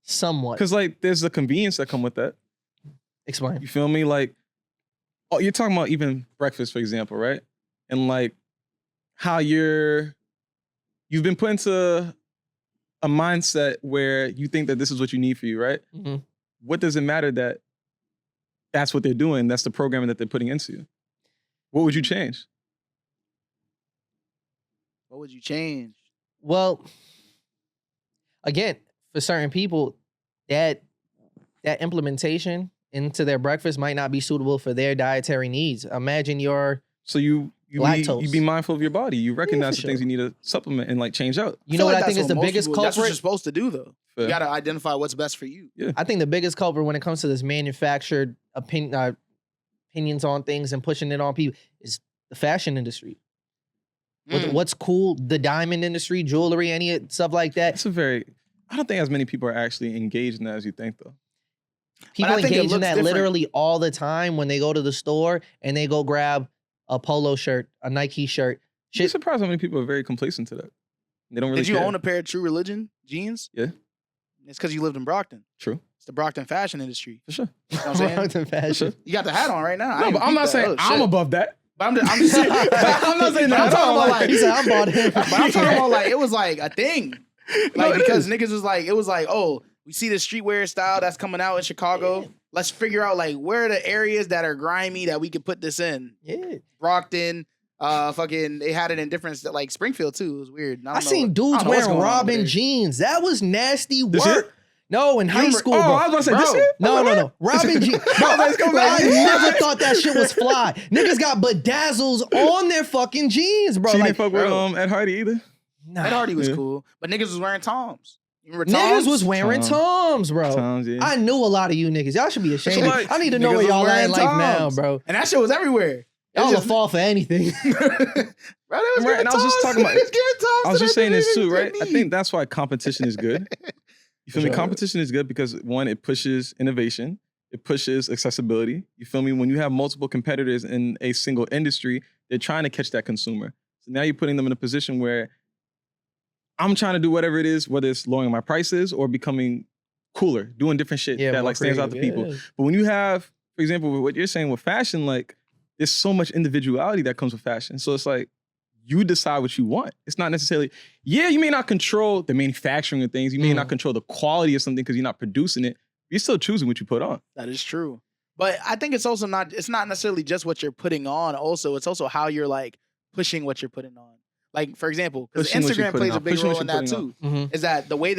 Somewhat.
Because like, there's the convenience that come with that.
Explain.
You feel me? Like, you're talking about even breakfast, for example, right? And like, how you've been put into a mindset where you think that this is what you need for you, right?
Mm-hmm.
What does it matter that that's what they're doing? That's the programming that they're putting into you. What would you change?
What would you change?
Well, again, for certain people, that implementation into their breakfast might not be suitable for their dietary needs. Imagine you be mindful of your body. You recognize the things you need to supplement and like change out. You know what I think is the biggest culprit?
That's what you're supposed to do, though. Fair. You got to identify what's best for you.
Yeah.
I think the biggest culprit when it comes to this manufactured opinions on things and pushing it on people is the fashion industry. What's cool, the diamond industry, jewelry, any stuff like that.
I don't think as many people are actually engaged in that as you think, though.
People engage in that literally all the time when they go to the store and they go grab a polo shirt, a Nike shirt.
I'm surprised how many people are very complacent to that. They don't really
Did you own a pair of True Religion jeans?
Yeah.
It's because you lived in Brockton.
True.
It's the Brockton fashion industry.
For sure.
You know what I'm saying?
Brockton fashion.
For sure.
You got the hat on right now.
No, but I'm not saying I'm above that.
But I'm just saying. I'm not saying that. I'm talking about like,
he said, I'm bought him.
But I'm talking about like, it was like a thing. Like, because niggas was like, it was like, oh, we see the streetwear style that's coming out in Chicago. Yeah. Let's figure out like where are the areas that are grimy that we could put this in.
Yeah.
Brockton, they had it in different, like Springfield too. It was weird.
I seen dudes wearing Robin jeans. That was nasty work. No, in high school, bro.
I was about to say, this shit?
No. Robin jeans. I never thought that shit was fly. Niggas got bedazzles on their fucking jeans, bro.
So you didn't fuck with Ed Hardy either?
Nah. Ed Hardy was cool, but niggas was wearing Toms. You remember Toms?
Niggas was wearing Toms, bro.
Toms, yeah.
I knew a lot of you niggas. Y'all should be ashamed. I need to know where y'all at in life now, bro.
And that shit was everywhere.
Y'all will fall for anything.
Right,
and I was just talking about. I was just saying this too, right? I think that's why competition is good. You feel me? Competition is good because one, it pushes innovation, it pushes accessibility. You feel me? When you have multiple competitors in a single industry, they're trying to catch that consumer. So now you're putting them in a position where I'm trying to do whatever it is, whether it's lowering my prices or becoming cooler, doing different shit that like stands out to people. But when you have, for example, what you're saying with fashion, like there's so much individuality that comes with fashion. So it's like, you decide what you want. It's not necessarily, you may not control the manufacturing of things. You may not control the quality of something because you're not producing it. You're still choosing what you put on.
That is true. But I think it's also it's not necessarily just what you're putting on. Also, it's also how you're like pushing what you're putting on. Like, for example, because Instagram plays a big role in that too, is that the way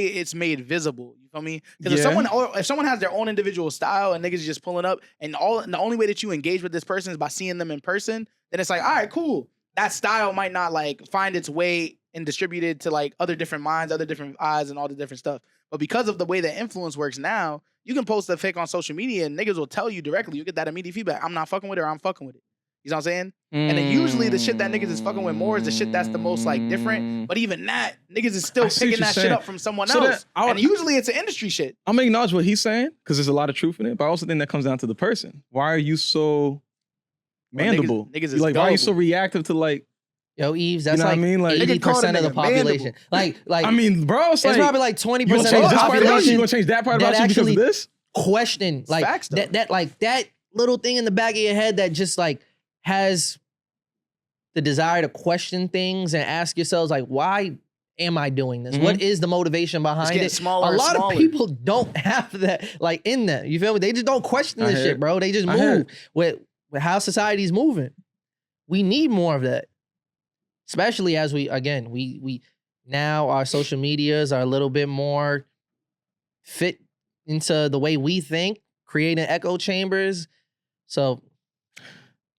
it's made visible. You feel me? Because if someone has their own individual style and niggas just pulling up, and the only way that you engage with this person is by seeing them in person, then it's like, all right, cool. That style might not like find its way and distributed to like other different minds, other different eyes, and all the different stuff. But because of the way that influence works now, you can post a fake on social media and niggas will tell you directly. You get that immediate feedback. I'm not fucking with it, or I'm fucking with it. You know what I'm saying? And then usually the shit that niggas is fucking with more is the shit that's the most like different. But even that, niggas is still picking that shit up from someone else. And usually it's an industry shit.
I'm gonna acknowledge what he's saying because there's a lot of truth in it. But I also think that comes down to the person. Why are you so mandible?
Niggas is
like, why are you so reactive to like?
Yo, Yves, that's
you know
like,
what I mean? Like
80% of the population. Like
I mean, bro, it's
probably like 20% of the
population. You gonna change that part about you because of this?
Question like
facts,
that little thing in the back of your head that just like has the desire to question things and ask yourselves like, why am I doing this? What is the motivation behind it?
Smaller
a lot of people don't have that like in them. You feel me? They just don't question this shit, bro. They just move with how society's moving. We need more of that. Especially as we now our social medias are a little bit more fit into the way we think, creating echo chambers. So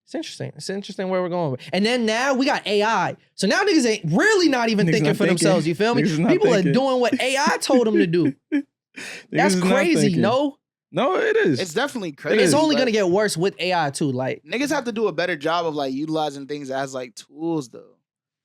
it's interesting. It's interesting where we're going. And then now we got AI. So now niggas ain't really not even thinking for themselves. You feel me? People are doing what AI told them to do. That's crazy, no?
No, it is.
It's definitely crazy.
It's only gonna get worse with AI too. Like
niggas have to do a better job of like utilizing things as like tools though.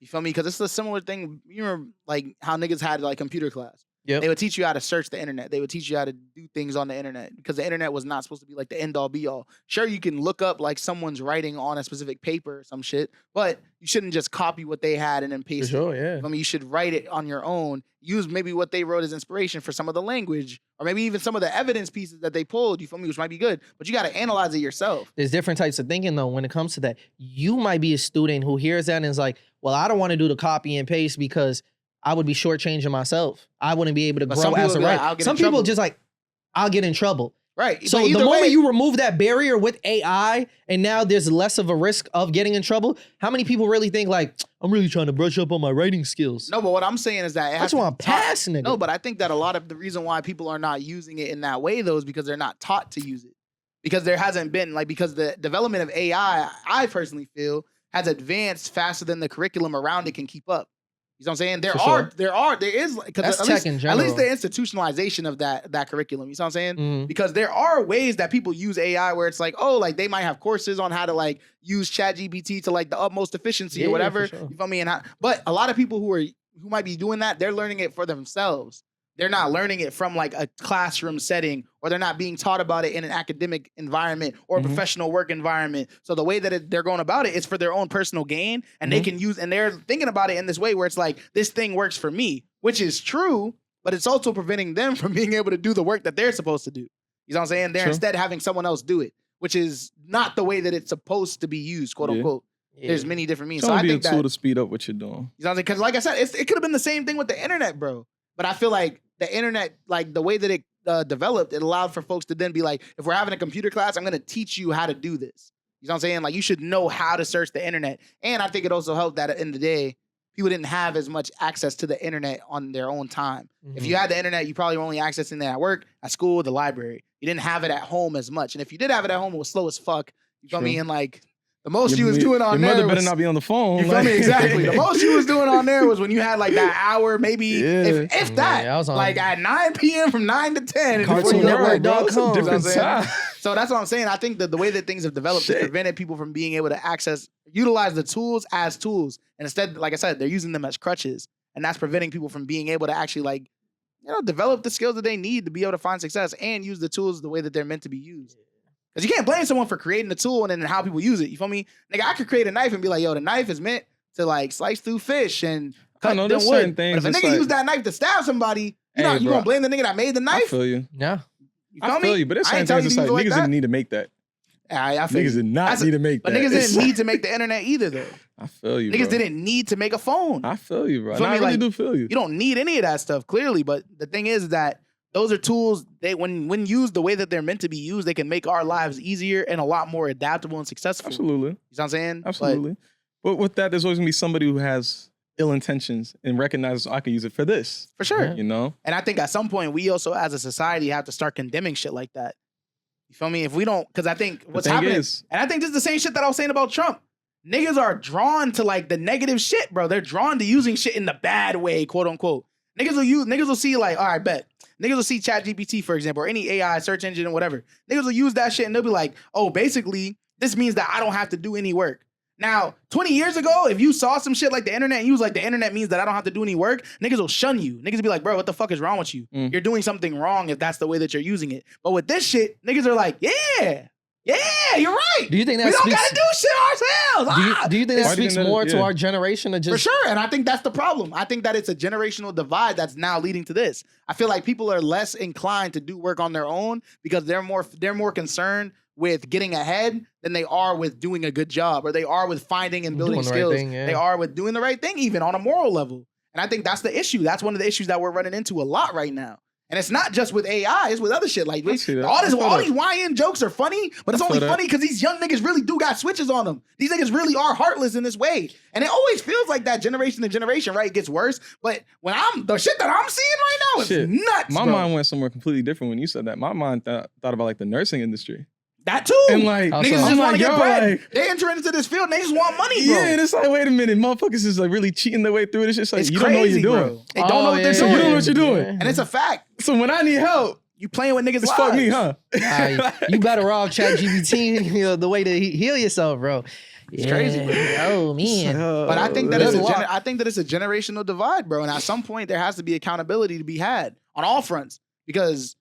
You feel me? Because it's a similar thing. You remember like how niggas had like computer class.
Yep.
They would teach you how to search the internet. They would teach you how to do things on the internet because the internet was not supposed to be like the end all be all. Sure, you can look up like someone's writing on a specific paper or some shit, but you shouldn't just copy what they had and then paste
for sure,
it.
yeah.
I mean, you should write it on your own. Use maybe what they wrote as inspiration for some of the language or maybe even some of the evidence pieces that they pulled, you feel me, which might be good, but you got to analyze it yourself.
There's different types of thinking though when it comes to that. You might be a student who hears that and is like, well, I don't want to do the copy and paste because I would be shortchanging myself. I wouldn't be able to grow as a writer. Some people just like, I'll get in trouble.
Right.
So the moment you remove that barrier with AI and now there's less of a risk of getting in trouble, how many people really think like, I'm really trying to brush up on my writing skills?
No, but what I'm saying is that
I just want to pass, nigga.
No, but I think that a lot of the reason why people are not using it in that way though is because they're not taught to use it. Because there hasn't been like, because the development of AI, I personally feel, has advanced faster than the curriculum around it can keep up. You know what I'm saying? There is because at least the institutionalization of that curriculum. You know what I'm saying?
Mm-hmm.
Because there are ways that people use AI where it's like, oh, like they might have courses on how to like use ChatGPT to like the utmost efficiency or whatever.
Sure.
You feel me? But a lot of people who might be doing that, they're learning it for themselves. They're not learning it from like a classroom setting, or they're not being taught about it in an academic environment or a professional work environment. So the way that they're going about it is for their own personal gain, and they can use, and they're thinking about it in this way where it's like, this thing works for me, which is true, but it's also preventing them from being able to do the work that they're supposed to do. You know what I'm saying? They're instead having someone else do it, which is not the way that it's supposed to be used, quote unquote. Yeah. There's many different means.
So I think a tool to speed up what you're doing.
You know what I'm saying? Because like I said, it could have been the same thing with the internet, bro. But I feel like the internet, like the way that it developed, it allowed for folks to then be like, if we're having a computer class, I'm going to teach you how to do this. You know what I'm saying? Like you should know how to search the internet. And I think it also helped that at the end of the day, people didn't have as much access to the internet on their own time. If you had the internet, you probably were only accessing it at work, at school, the library. You didn't have it at home as much. And if you did have it at home, it was slow as fuck. You feel me? And like, the most you was doing on there
your mother better not be on the phone.
You feel me? Exactly. The most you was doing on there was when you had like that hour, maybe if that,
I was on
like at 9 p.m. from 9 to 10.
CartoonNetwork.com.
Different time.
So that's what I'm saying. I think that the way that things have developed has prevented people from being able to utilize the tools as tools. And instead, like I said, they're using them as crutches. And that's preventing people from being able to actually like, develop the skills that they need to be able to find success and use the tools the way that they're meant to be used. Because you can't blame someone for creating the tool and then how people use it. You feel me? Nigga, I could create a knife and be like, yo, the knife is meant to like slice through fish and cut them wood. But if a nigga use that knife to stab somebody, you gonna blame the nigga that made the knife?
I feel you.
Yeah.
I feel you, but it's certain things like niggas didn't need to make that.
I feel
niggas did not need to make that.
But niggas didn't need to make the internet either, though.
I feel you,
Niggas didn't need to make a phone.
I feel you, bro. I really do feel you.
You don't need any of that stuff, clearly. But the thing is that those are tools, when used the way that they're meant to be used, they can make our lives easier and a lot more adaptable and successful.
Absolutely.
You know what I'm saying?
Absolutely. But with that, there's always going to be somebody who has ill intentions and recognize I can use it for this.
For sure.
You know?
And I think at some point we also as a society have to start condemning shit like that. You feel me? If we don't, because I think what's happening, and I think this is the same shit that I was saying about Trump. Niggas are drawn to like the negative shit, bro. They're drawn to using shit in the bad way, quote unquote. Niggas will see like, all right, bet. Niggas will see ChatGPT, for example, or any AI search engine or whatever. Niggas will use that shit and they'll be like, oh, basically, this means that I don't have to do any work. Now, 20 years ago, if you saw some shit like the internet and you was like, the internet means that I don't have to do any work, niggas will shun you. Niggas will be like, bro, what the fuck is wrong with you? You're doing something wrong if that's the way that you're using it. But with this shit, niggas are like, yeah, you're right.
Do you think that
we don't gotta do shit ourselves?
Do you think that speaks more to our generation? For
sure, and I think that's the problem. I think that it's a generational divide that's now leading to this. I feel like people are less inclined to do work on their own because they're more concerned with getting ahead than they are with doing a good job, or they are with finding and building skills. They are with doing the right thing, even on a moral level. And I think that's the issue. That's one of the issues that we're running into a lot right now. And it's not just with AI, it's with other shit. Like all these YN jokes are funny, but it's only funny because these young niggas really do got switches on them. These niggas really are heartless in this way. And it always feels like that generation to generation, right? It gets worse. But when the shit that I'm seeing right now is nuts.
My mind went somewhere completely different when you said that. My mind thought about like the nursing industry.
That too.
And like,
niggas just want to get bread. They enter into this field and they just want money, bro.
Yeah, and it's like, wait a minute, motherfuckers is like really cheating their way through this. It's like, you don't know what you're doing.
Bro. They don't know what they're doing.
You don't know what you're doing.
And it's a fact.
So when I need help,
you playing with niggas' lives.
Fuck me, huh?
You better off ChatGPT, the way to heal yourself, bro.
It's crazy, bro.
Oh man.
But I think that it's a generational divide, bro. And at some point there has to be accountability to be had on all fronts because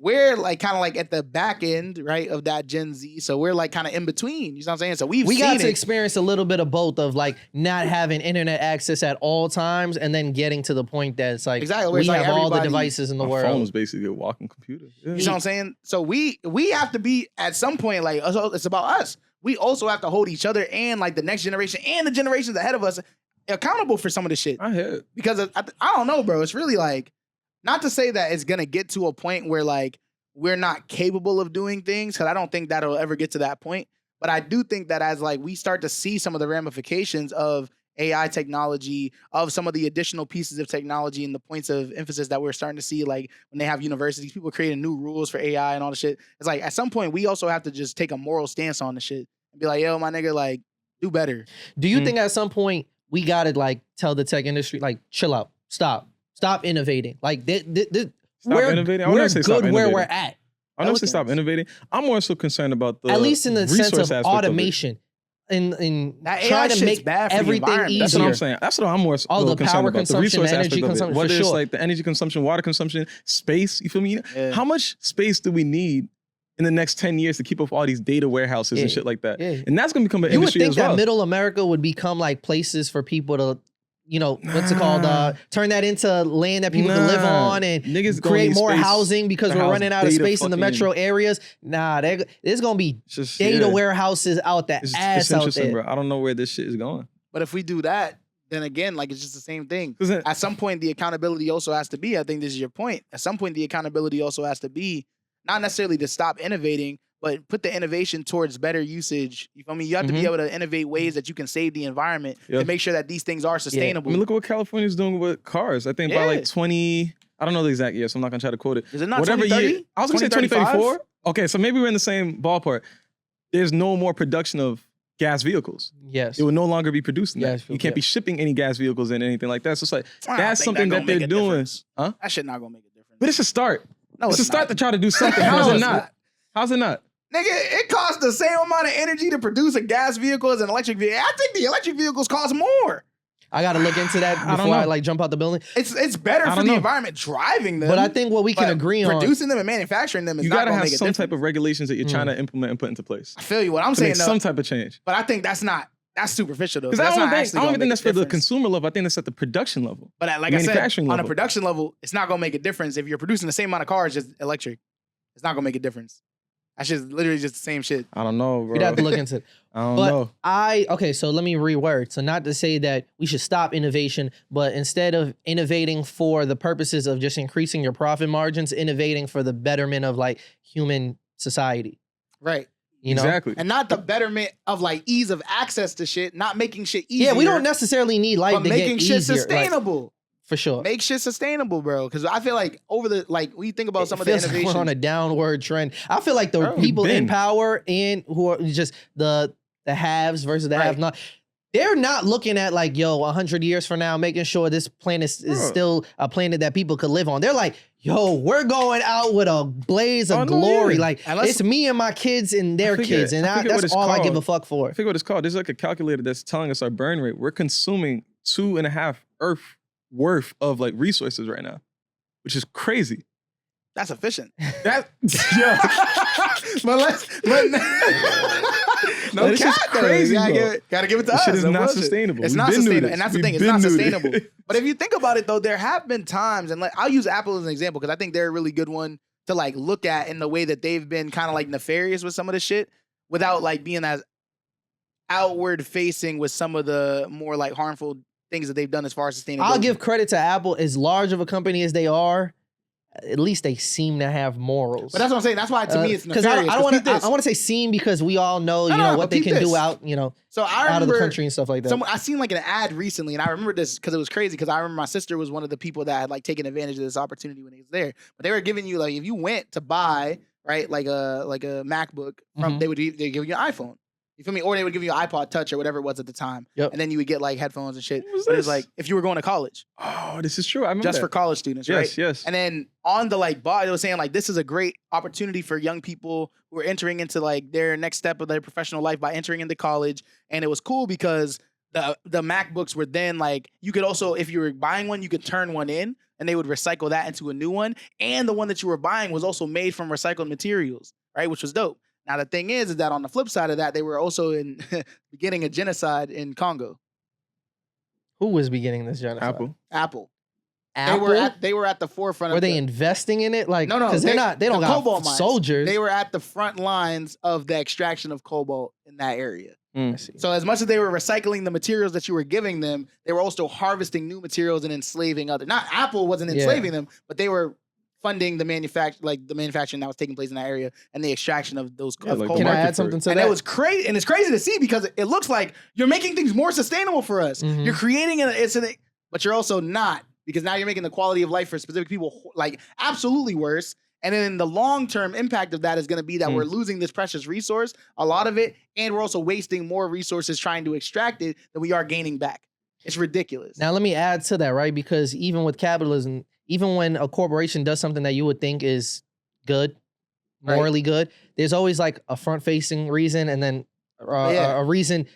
we're like kind of like at the back end, right, of that Gen Z. So we're like kind of in between. You know what I'm saying? So we
got to experience a little bit of both of like not having internet access at all times and then getting to the point that it's like we have all the devices in the world.
My phone is basically a walking computer.
Yeah. You know what I'm saying? So we have to be at some point like it's about us. We also have to hold each other and like the next generation and the generations ahead of us accountable for some of this shit.
I hear it.
Because I don't know, bro. It's really like, not to say that it's going to get to a point where like we're not capable of doing things, because I don't think that'll ever get to that point. But I do think that as like we start to see some of the ramifications of AI technology, of some of the additional pieces of technology and the points of emphasis that we're starting to see, like when they have universities, people creating new rules for AI and all the shit. It's like at some point we also have to just take a moral stance on the shit and be like, yo, my nigga, like do better.
Do you think at some point we got to like tell the tech industry, like chill out, stop innovating. Like we're
innovating.
We're good where we're at.
I don't say stop innovating. I'm more so concerned about the
at least in the sense of automation and trying to make everything easier.
That's what I'm saying. That's what I'm more
the power
about.
consumption, the energy consumption.
Whether it's like the energy consumption, water consumption, space. You feel me? Yeah. How much space do we need in the next 10 years to keep up all these data warehouses and shit like that? Yeah. And that's gonna become an industry as well.
You would think that middle America would become like places for people to, what's it called? Turn that into land that people can live on and create more housing because we're running out of space in the metro areas. There's going to be data warehouses out the ass out there.
Bro. I don't know where this shit is going.
But if we do that, then again, like it's just the same thing. At some point, the accountability also has to be, I think this is your point. At some point, the accountability also has to be not necessarily to stop innovating, but put the innovation towards better usage. You feel me? You have to be able to innovate ways that you can save the environment to make sure that these things are sustainable.
I mean, look at what California's doing with cars. I think by like 20, I don't know the exact year, so I'm not gonna try to quote it.
Is it not 2030?
I was gonna say 2034. Okay, so maybe we're in the same ballpark. There's no more production of gas vehicles.
Yes.
It will no longer be producing that. You can't be shipping any gas vehicles and anything like that. So it's like, that's something that they're doing.
Huh? That shit not gonna make a difference.
But it's a start. No, it's a start to try to do something. How's it not? How's it not?
Nigga, it costs the same amount of energy to produce a gas vehicle as an electric vehicle. I think the electric vehicles cost more.
I got to look into that before I like jump out the building.
It's better for the environment driving them.
But I think what we can agree on,
producing them and manufacturing them is
you
not going to make a difference.
You got to have some type of regulations that you're trying to implement and put into place.
I feel you. What I'm saying, though,
some type of change.
But I think that's superficial though.
Because I don't even think that's for the consumer level. I think that's at the production level.
But like I said, on a production level, it's not going to make a difference if you're producing the same amount of cars just electric. It's not going to make a difference. That shit's literally just the same shit.
I don't know, bro.
You'd have to look into it.
I don't know.
Okay, so let me reword. So not to say that we should stop innovation, but instead of innovating for the purposes of just increasing your profit margins, innovating for the betterment of like human society.
Right.
You know?
Exactly.
And not the betterment of like ease of access to shit, not making shit easier.
Yeah, we don't necessarily need life
but
to
making
get
shit
easier.
sustainable.
Like, for sure.
Make shit sustainable, bro. Because I feel like when you think about some of the
feels like
innovations.
we're on a downward trend. I feel like the people in power and who are just the haves versus the have not. They're not looking at like, yo, 100 years from now, making sure this planet is still a planet that people could live on. They're like, yo, we're going out with a blaze of glory. Like, it's me and my kids and their kids. And that's all I give a fuck for.
I forget what it's called. There's like a calculator that's telling us our burn rate. We're consuming 2.5 Earth worth of like resources right now, which is crazy.
That's efficient.
But no cap, crazy.
Gotta give it to us.
Shit is not sustainable.
It's not sustainable, and that's the thing. It's not sustainable. But if you think about it, though, there have been times, and like I'll use Apple as an example because I think they're a really good one to like look at in the way that they've been kind of like nefarious with some of the shit without like being as outward facing with some of the more like harmful things that they've done as far as sustainability.
I'll give credit to Apple. As large of a company as they are, at least they seem to have morals.
But that's what I'm saying. That's why to me it's nefarious.
Because I want to say seem because we all know what they can do out
so I
out of the country and stuff like that.
I seen like an ad recently, and I remember this because it was crazy. Because I remember my sister was one of the people that had like taken advantage of this opportunity when he was there. But they were giving you like if you went to buy like a MacBook from they give you an iPhone. You feel me? Or they would give you an iPod Touch or whatever it was at the time.
Yep.
And then you would get like headphones and shit. But it's like if you were going to college.
Oh, this is true. I remember
just for college students, right?
Yes.
And then on the like bar, it was saying like this is a great opportunity for young people who are entering into like their next step of their professional life by entering into college. And it was cool because the MacBooks were then like you could also, if you were buying one, you could turn one in and they would recycle that into a new one. And the one that you were buying was also made from recycled materials, right? Which was dope. Now, the thing is that on the flip side of that, they were also beginning a genocide in Congo.
Who was beginning this genocide?
Apple.
Apple?
They were at the forefront.
Were they investing in it? Like,
no,
because they don't got soldiers.
They were at the front lines of the extraction of cobalt in that area.
Mm.
So as much as they were recycling the materials that you were giving them, they were also harvesting new materials and enslaving other. Not Apple wasn't enslaving them, but they were funding the manufacturing that was taking place in that area and the extraction of those cobalt.
Can I add something to that?
And it was crazy, and it's crazy to see because it looks like you're making things more sustainable for us. Mm-hmm. You're creating but you're also not, because now you're making the quality of life for specific people like absolutely worse. And then the long-term impact of that is going to be that we're losing this precious resource, a lot of it, and we're also wasting more resources trying to extract it than we are gaining back. It's ridiculous.
Now, let me add to that, right? Because even with capitalism, even when a corporation does something that you would think is good, morally good, there's always like a front-facing reason and then a reason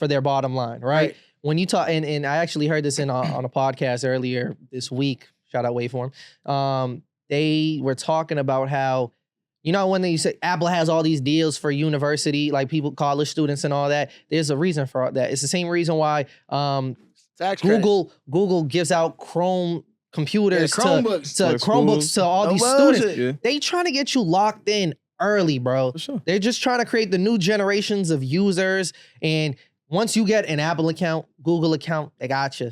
for their bottom line, right? When you talk, and I actually heard this on a podcast earlier this week, shout out Waveform, they were talking about how, when they say Apple has all these deals for university, like people, college students and all that, there's a reason for that. It's the same reason why Google gives out Chrome computers Chromebooks to all these students. Yeah. They trying to get you locked in early, bro.
For sure.
They're just trying to create the new generations of users. And once you get an Apple account, Google account, they got you.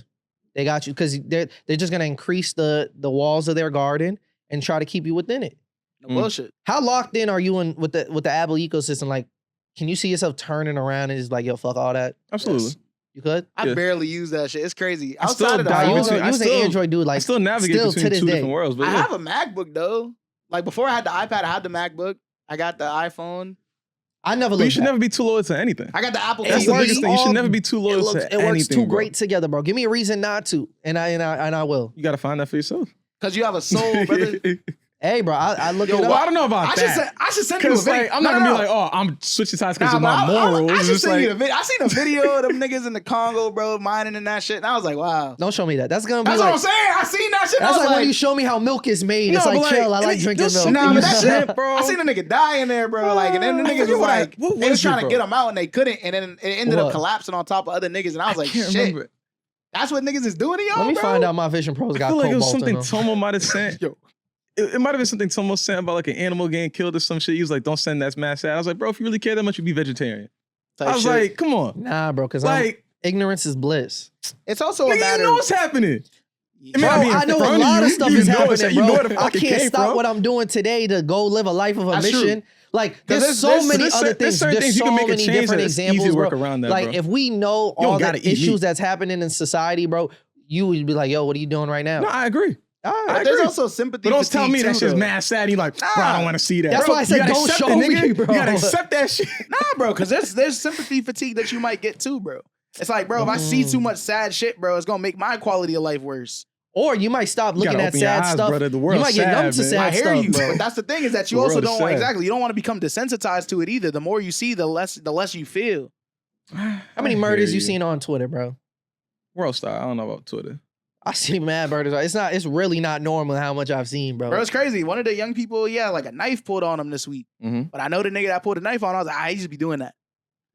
They got you because they're just gonna increase the walls of their garden and try to keep you within it.
No bullshit.
How locked in are you with the Apple ecosystem? Like, can you see yourself turning around and just like, yo, fuck all that?
Absolutely.
Yes. You could?
I barely use that shit. It's crazy.
Outside of that, you was an Android dude. Like,
I still navigate between two different worlds. But
I have a MacBook though. Like before I had the iPad, I had the MacBook. I got the iPhone.
I never.
But you should never be too loyal to anything.
I got the Apple TV.
That's the biggest thing. You should never be too loyal to anything.
It works too great together, bro. Give me a reason not to, and I will.
You got to find that for yourself.
Because you have a soul, brother.
Hey, bro, I look it up.
Well, I don't know about that.
I should send you a video.
I'm not going to be like, oh, I'm switching sides because of my morals.
I should send you a video. I seen a video of them niggas in the Congo, bro, mining and that shit. And I was like, wow.
Don't show me that. That's going to be
what I'm saying. I seen that shit.
That's like when you show me how milk is made. It's like, chill. I like drinking milk.
Nah, but that shit, bro. I seen a nigga die in there, bro. Like, and then the niggas was like, they was trying to get him out and they couldn't. And then it ended up collapsing on top of other niggas. And I was like, shit. That's what niggas is doing to y'all, bro?
Let me find out my Vision Pros got cobalt in them.
I feel like it was something Tomo might have sent. It might have been something Tomo sent about like an animal getting killed or some shit. He was like, don't send that mass ad. I was like, bro, if you really care that much, you'd be vegetarian. I was like, come on.
Nah, bro, because like, ignorance is bliss.
It's also a matter.
You know what's happening.
Bro, I know a lot of stuff is happening, bro. I can't stop what I'm doing today to go live a life of a mission. Like, there's so many other things. There's so many different examples, bro. Like, if we know all the issues that's happening in society, bro, you would be like, yo, what are you doing right now?
No, I agree.
But there's also sympathy.
But don't tell me that shit's
though.
mad sad. You like, bro, I don't want to see that.
That's why I said don't show me, bro.
You gotta accept that shit.
Nah, bro, because there's sympathy fatigue that you might get too, bro. It's like, bro, if I see too much sad shit, bro, it's gonna make my quality of life worse.
Or you might stop looking at sad stuff.
Brother. The
You might get numb to sad stuff,
you,
bro.
But that's the thing is that you also don't you don't want to become desensitized to it either. The more you see, the less you feel.
How many murders you seen on Twitter, bro?
World Star. I don't know about Twitter.
I see mad murders. It's really not normal how much I've seen, bro.
Bro, it's crazy. One of the young people, like a knife pulled on him this week. But I know the nigga that pulled a knife on, I was like, he just be doing that.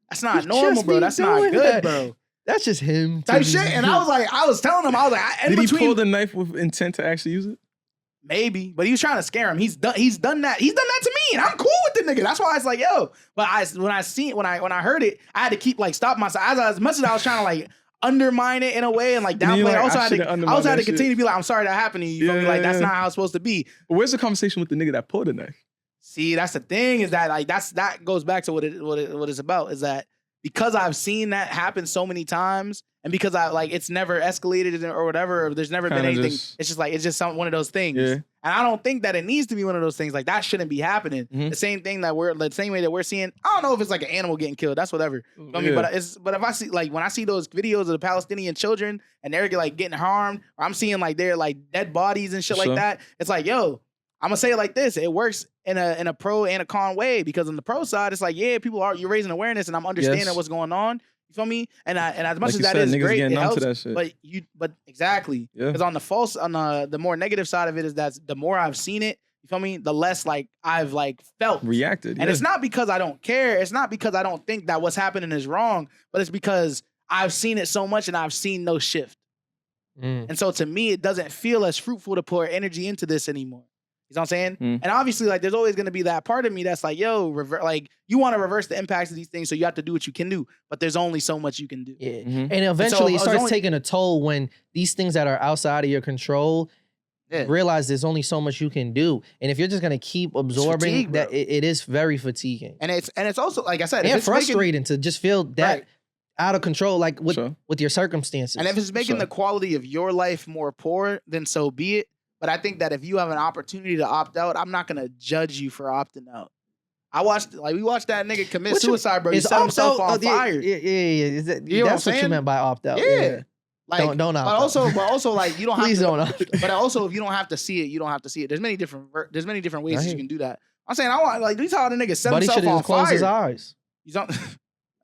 That's not normal, bro. That's not good, bro.
That's just him.
Type shit. And I was telling him,
did he pull the knife with intent to actually use it?
Maybe, but he was trying to scare him. He's done that. He's done that to me, and I'm cool with the nigga. That's why it's like, yo. But when I heard it, I had to keep stop myself. As much as I was trying to undermine it in a way and downplay. I also had to continue to be like, I'm sorry that happened to you. You feel me? Like that's not how it's supposed to be.
But where's the conversation with the nigga that pulled the knife?
See, that's the thing is that that goes back to what it's about is that because I've seen that happen so many times and because it's never escalated or whatever, or there's never been anything. It's just one of those things. Yeah. And I don't think that it needs to be one of those things. Like that shouldn't be happening. The same thing the same way that we're seeing. I don't know if it's like an animal getting killed. That's whatever. I mean, but if I see when I see those videos of the Palestinian children and they're getting harmed, or I'm seeing they're dead bodies and shit like that. It's like, yo, I'm gonna say it like this. It works in a pro and a con way because on the pro side, it's like, yeah, you're raising awareness and I'm understanding what's going on. You feel me? And as much as that is great, it helps. But exactly. Because on the more negative side of it is that the more I've seen it, you feel me? The less I've felt
reacted.
And it's not because I don't care. It's not because I don't think that what's happening is wrong, but it's because I've seen it so much and I've seen no shift. And so to me, it doesn't feel as fruitful to pour energy into this anymore. You know what I'm saying? And obviously, there's always going to be that part of me that's yo, you want to reverse the impacts of these things, so you have to do what you can do. But there's only so much you can do.
Yeah. And eventually, it starts taking a toll when these things that are outside of your control, realize there's only so much you can do. And if you're just going to keep absorbing, that it is very fatiguing.
And it's also, like I said,
and frustrating to just feel that out of control, with your circumstances.
And if it's making the quality of your life more poor, then so be it. But I think that if you have an opportunity to opt out, I'm not gonna judge you for opting out. We watched that nigga commit suicide, bro. He set himself on fire.
Yeah. That's what you meant by opt out.
Yeah.
Don't opt out.
But also, you don't
Please
have to.
don't opt out.
But also, if you don't have to see it, you don't have to see it. There's many different ways that you can do that. I'm saying I want these how the nigga set
Buddy
himself on fire.
Closed his eyes.
He's on.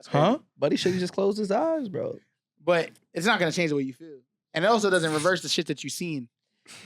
Huh? Buddy should have just closed his eyes, bro.
But it's not gonna change the way you feel, and it also doesn't reverse the shit that you've seen.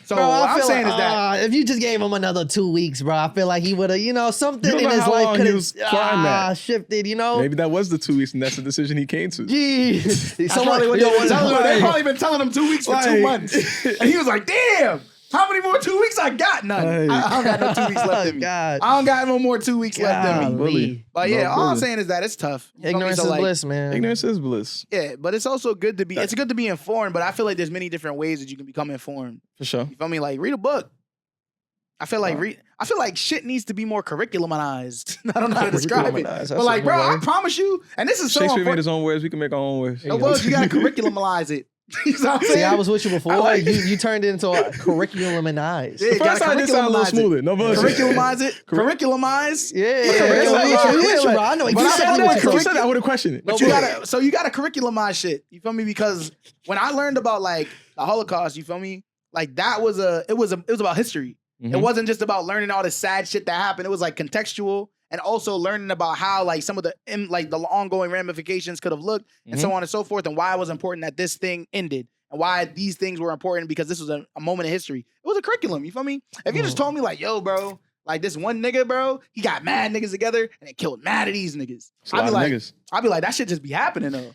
So
bro,
what I'm saying is that
if you just gave him another 2 weeks, bro, I feel like he would have, something in his life could have shifted,
Maybe that was the 2 weeks, and that's the decision he came to.
Jeez.
They've probably been telling him 2 weeks for 2 months. And he was like, damn, how many more 2 weeks? I got none. I don't got no 2 weeks left in me. I don't got no more 2 weeks left in me. But yeah, all I'm saying is that it's tough.
Ignorance is bliss, man.
Ignorance is bliss.
Yeah, but it's also good to be, it's good to be informed, but I feel like there's many different ways that you can become informed.
For sure.
You feel me? Read a book. I feel like shit needs to be more curriculumized. I don't know how to describe it. But bro, I promise you, and this is so
Shakespeare made his own words, we can make our own words.
No, you gotta curriculumalize it. You know what I'm saying?
See, I was with you before. You turned it into a curriculumized.
Yeah, the first time this sounded a little smoother. No bullshit.
Curriculumized it. Curriculumized.
Yeah. I know.
But I said I would have questioned it.
But you gotta curricumize shit. You feel me? Because when I learned about the Holocaust, you feel me? That was it was about history. It wasn't just about learning all the sad shit that happened. It was contextual. And also learning about how some of the ongoing ramifications could have looked and so on and so forth, and why it was important that this thing ended and why these things were important because this was a moment in history. It was a curriculum, you feel me? If you just told me yo, bro, this one nigga, bro, he got mad niggas together and it killed mad of these niggas. I'd be like, that shit just be happening though.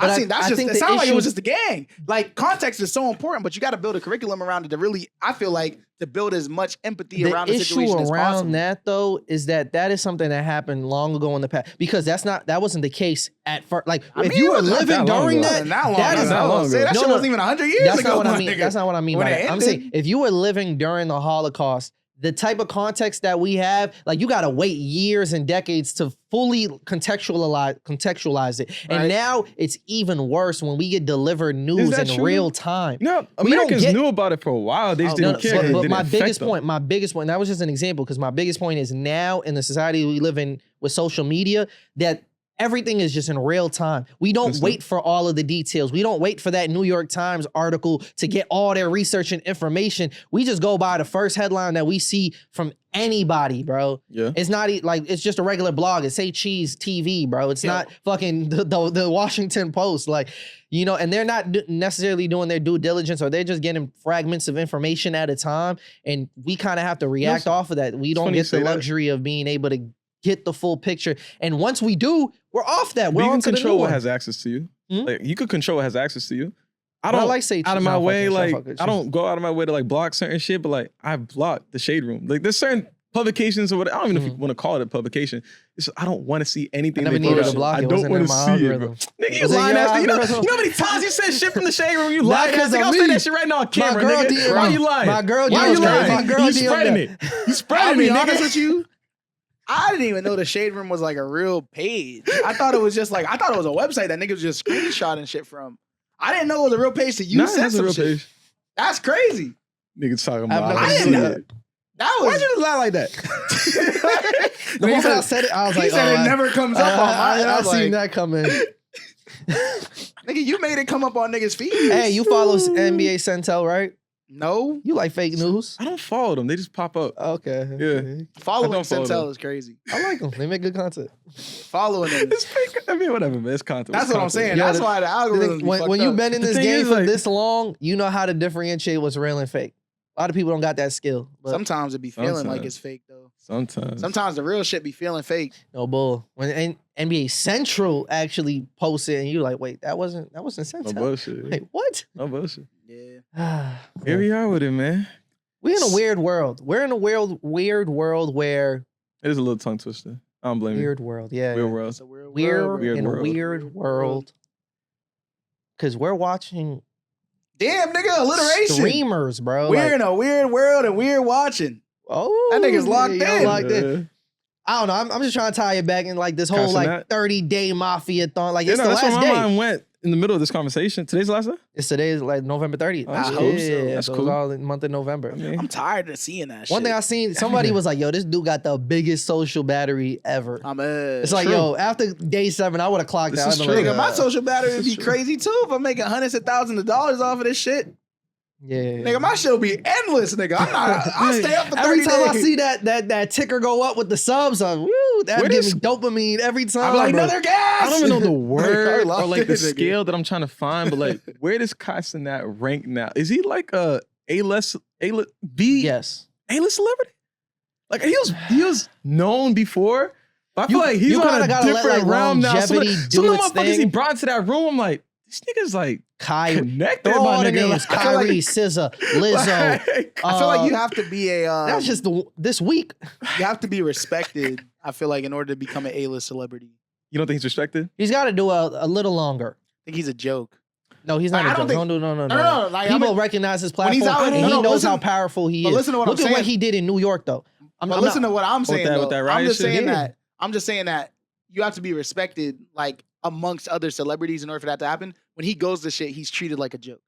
It sounds like it was just a gang. Context is so important, but you got to build a curriculum around it to really, I feel to build as much empathy around the situation as possible.
The issue around that, though, is that is something that happened long ago in the past. Because that wasn't the case at first. If you were living during that, that is not long ago.
That shit wasn't even 100 years ago.
That's not what I mean by that. I'm saying, if you were living during the Holocaust, the type of context that we have, like you gotta wait years and decades to fully contextualize it. And
Right.
now it's even worse when we get delivered news
that
in
true?
real time.
No,
We don't
Americans
get-
knew about it for a while. They just
No,
didn't care.
But,
It
but
didn't
my
affect
biggest
them.
point, that was just an example, because my biggest point is now in the society we live in with social media, that everything is just in real time. We don't wait for all of the details. We don't wait for that New York Times article to get all their research and information. We just go by the first headline that we see from anybody, bro.
Yeah.
It's not like, it's just a regular blog. It's Say Cheese TV, bro. It's not fucking the Washington Post. Like, you know, and they're not necessarily doing their due diligence, or they're just getting fragments of information at a time. And we kind of have to react off of that. We don't
funny you
get the
say that.
luxury of being able to get the full picture. And once we do, we're off that. We're
You
on
can
to the new
control what
one.
has access to you.
Hmm?
Like you could control what has access to you. I
But I
don't
like Say
out of
Cheese.
my
Nah,
way.
fuck
Like
it.
I don't go out of my way to like block certain shit, but like I've blocked the Shade Room. Like there's certain publications or what I don't even know if you want to call it a publication. It's, I don't want to see anything.
I never
they put
needed
out.
to block
I
it. It
don't
wasn't
want
in
to
my
see it, bro.
algorithm.
Nigga, you
Was it
lying
your
ass. You know
algorithm?
how many times you said shit from the Shade Room? You
Not
lying ass.
'cause
Nigga,
of
I'll say
me.
that shit right now on camera,
girl
nigga.
DM
Why you lying?
My girl
Why you
DM
lying?
My girl
You
DM
spreading it. You spreading
I'll
it,
be
nigga.
honest with you. I didn't even know the Shade Room was like a real page. I thought it was just like, I thought it was a website that niggas just screenshotting shit from. I didn't know it was a real page to
Nah,
you
it
said
has a
some
real
shit.
page.
That's crazy.
Niggas talking
I've
about.
never
I
seen
didn't
that.
know.
That
Why'd
was.
you just lie like that?
The moment I said it, I was
He
like,
said
oh,
it never comes up on mine. I
I
was
seen
like,
that coming.
nigga, you made it come up on niggas' feed.
Hey, you follow NBA Centel, right?
No.
You like fake news?
I don't follow them. They just pop up.
Okay.
Yeah.
Following
I don't follow
Centel
them.
is crazy.
I like them. They make good content.
Following them.
It's fake. I mean, whatever, man. It's content.
That's
It's
what I'm
content.
saying.
Yeah,
That's
the-
why the algorithms be
When
fucked
you've
up.
been in
The
this
thing
game
is,
for
like-
this long, you know how to differentiate what's real and fake. A lot of people don't got that skill. But
Sometimes it be feeling like
Sometimes.
it's fake though.
Sometimes.
Sometimes the real shit be feeling fake.
no bull. When NBA Central actually posted, and you're like, wait, that wasn't
No
Centel.
bullshit.
Wait, what?
No bullshit.
Yeah.
Here we are with it, man.
We're in a weird world. We're in a weird world where
It is a little tongue twister. I don't blame
weird world. Yeah.
you. Weird
yeah.
world.
It's a weird
We're
world.
Weird
in
world.
a weird world. Cause we're watching
Damn, nigga, alliteration.
streamers, bro.
We're
Like,
in a weird world and we're watching.
oh,
That nigga's locked
y'all
in.
Locked in. I don't know. I'm just trying to tie it back in like this whole
Catching
like
that.
30-day Mafiathon. Like
Yeah,
it's
no,
the
that's where
last
my
day.
mind went in the middle of this conversation. Today's the last day?
It's today's like November 30th.
I
hope so.
Yeah,
That's
so
cool.
It's all in the month of November.
I mean,
I'm tired of seeing that shit.
One thing I seen, somebody was like, "Yo, this dude got the biggest social battery ever."
I'm
It's like,
true.
yo, after day 7, I would have clocked
This
out.
is
I'd been
true.
nigga,
like,
my social battery would
This
be
is true.
crazy too if I'm making hundreds of thousands of dollars off of this shit.
yeah.
Nigga, my shit will be endless, nigga. I'll stay up for 30
Every time I
days.
see that ticker go up with the subs, woo, that
Where
gives
is-
me dopamine every time.
I'm like,
bro.
another gas.
I don't even know the word
lost
or like the
it, nigga.
scale that I'm trying to find, but like, where does Cenat rank now? Is he like a A-list
Yes.
A-list celebrity? Like he was known before, but I feel
You-
like he's
you
on
kinda
a
gotta let,
different
like,
realm now. Some of
longevity
the
do its
motherfuckers he
thing.
brought into that room, I'm like, this nigga's like
Kai,
connected,
throw all
my
the
nigga.
names:
Like,
Kyrie, SZA, Lizzo.
like,
I feel like you
Uh,
have to be a
That's just this week.
you have to be respected. I feel like in order to become an A-list celebrity.
you don't think he's respected?
He's got to do a little longer.
I think he's a joke.
No, he's not.
I
a
don't
joke.
think-
No.
No, like, I
People
mean,
recognize his
when
platform,
he's out-
and
no,
he
no,
knows
listen-
how powerful he
but
is.
listen to what
Look
I'm
at what
saying.
he did in New York, though.
But listen to what I'm saying.
that-
Though.
with that
I'm
riot
just
shit?
saying
Yeah.
that. I'm just saying that you have to be respected, like amongst other celebrities, in order for that to happen. When he goes to shit, he's treated like a joke.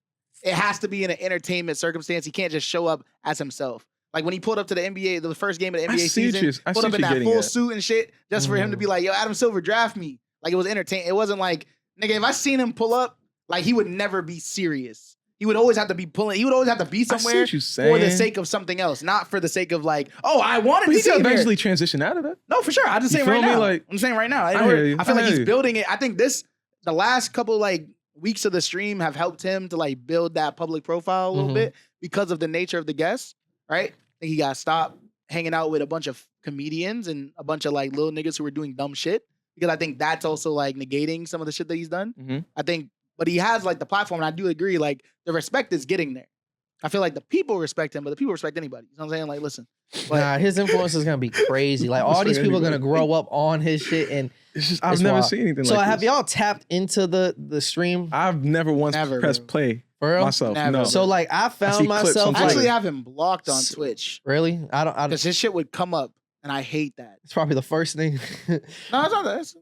It has to be in an entertainment circumstance. He can't just show up as himself. Like when he pulled up to the NBA, the first game of the
I
NBA
see what
season,
you're- I
pulled
see
up
what
in
you're
that
getting
full
at.
suit and shit, just for him to be like, "Yo, Adam Silver, draft me." Like it was entertaining. It wasn't like, nigga, if I seen him pull up, like he would never be serious. He would always have to be pulling. He would always have to be
I see
somewhere
what you're
for the
saying.
sake of something else, not for the sake of like, oh, I wanted
But
to
he
see
could
him here.
eventually transition out of that.
No, for sure. I'm just
You
saying right
feel me?
now.
Like-
I'm saying right now.
I hear you.
I feel
I
like
hear
he's
you.
building it. I think the last couple like weeks of the stream have helped him to like build that public profile a little
Mhm.
bit because of the nature of the guests, right? I think he got stopped hanging out with a bunch of comedians and a bunch of like little niggas who were doing dumb shit because I think that's also like negating some of the shit that he's done.
Mhm.
I think, but he has like the platform, and I do agree, like the respect is getting there. I feel like the people respect him, but the people respect anybody. You know what I'm saying? Like, listen, but
Nah, his influence is gonna be crazy. Like all these people are gonna grow up on his shit, and
It's just I've
It's
never
wild.
seen anything
so
like
have
this.
y'all tapped into the stream?
I've never once
Never,
pressed
bro.
play
For real?
Myself,
Never.
no.
So like I
see
found
clips
myself
on
I actually
like,
have him blocked on Twitch
really? I don't
because his shit would come up, and I hate that.
it's probably the first thing.
No, it's not that.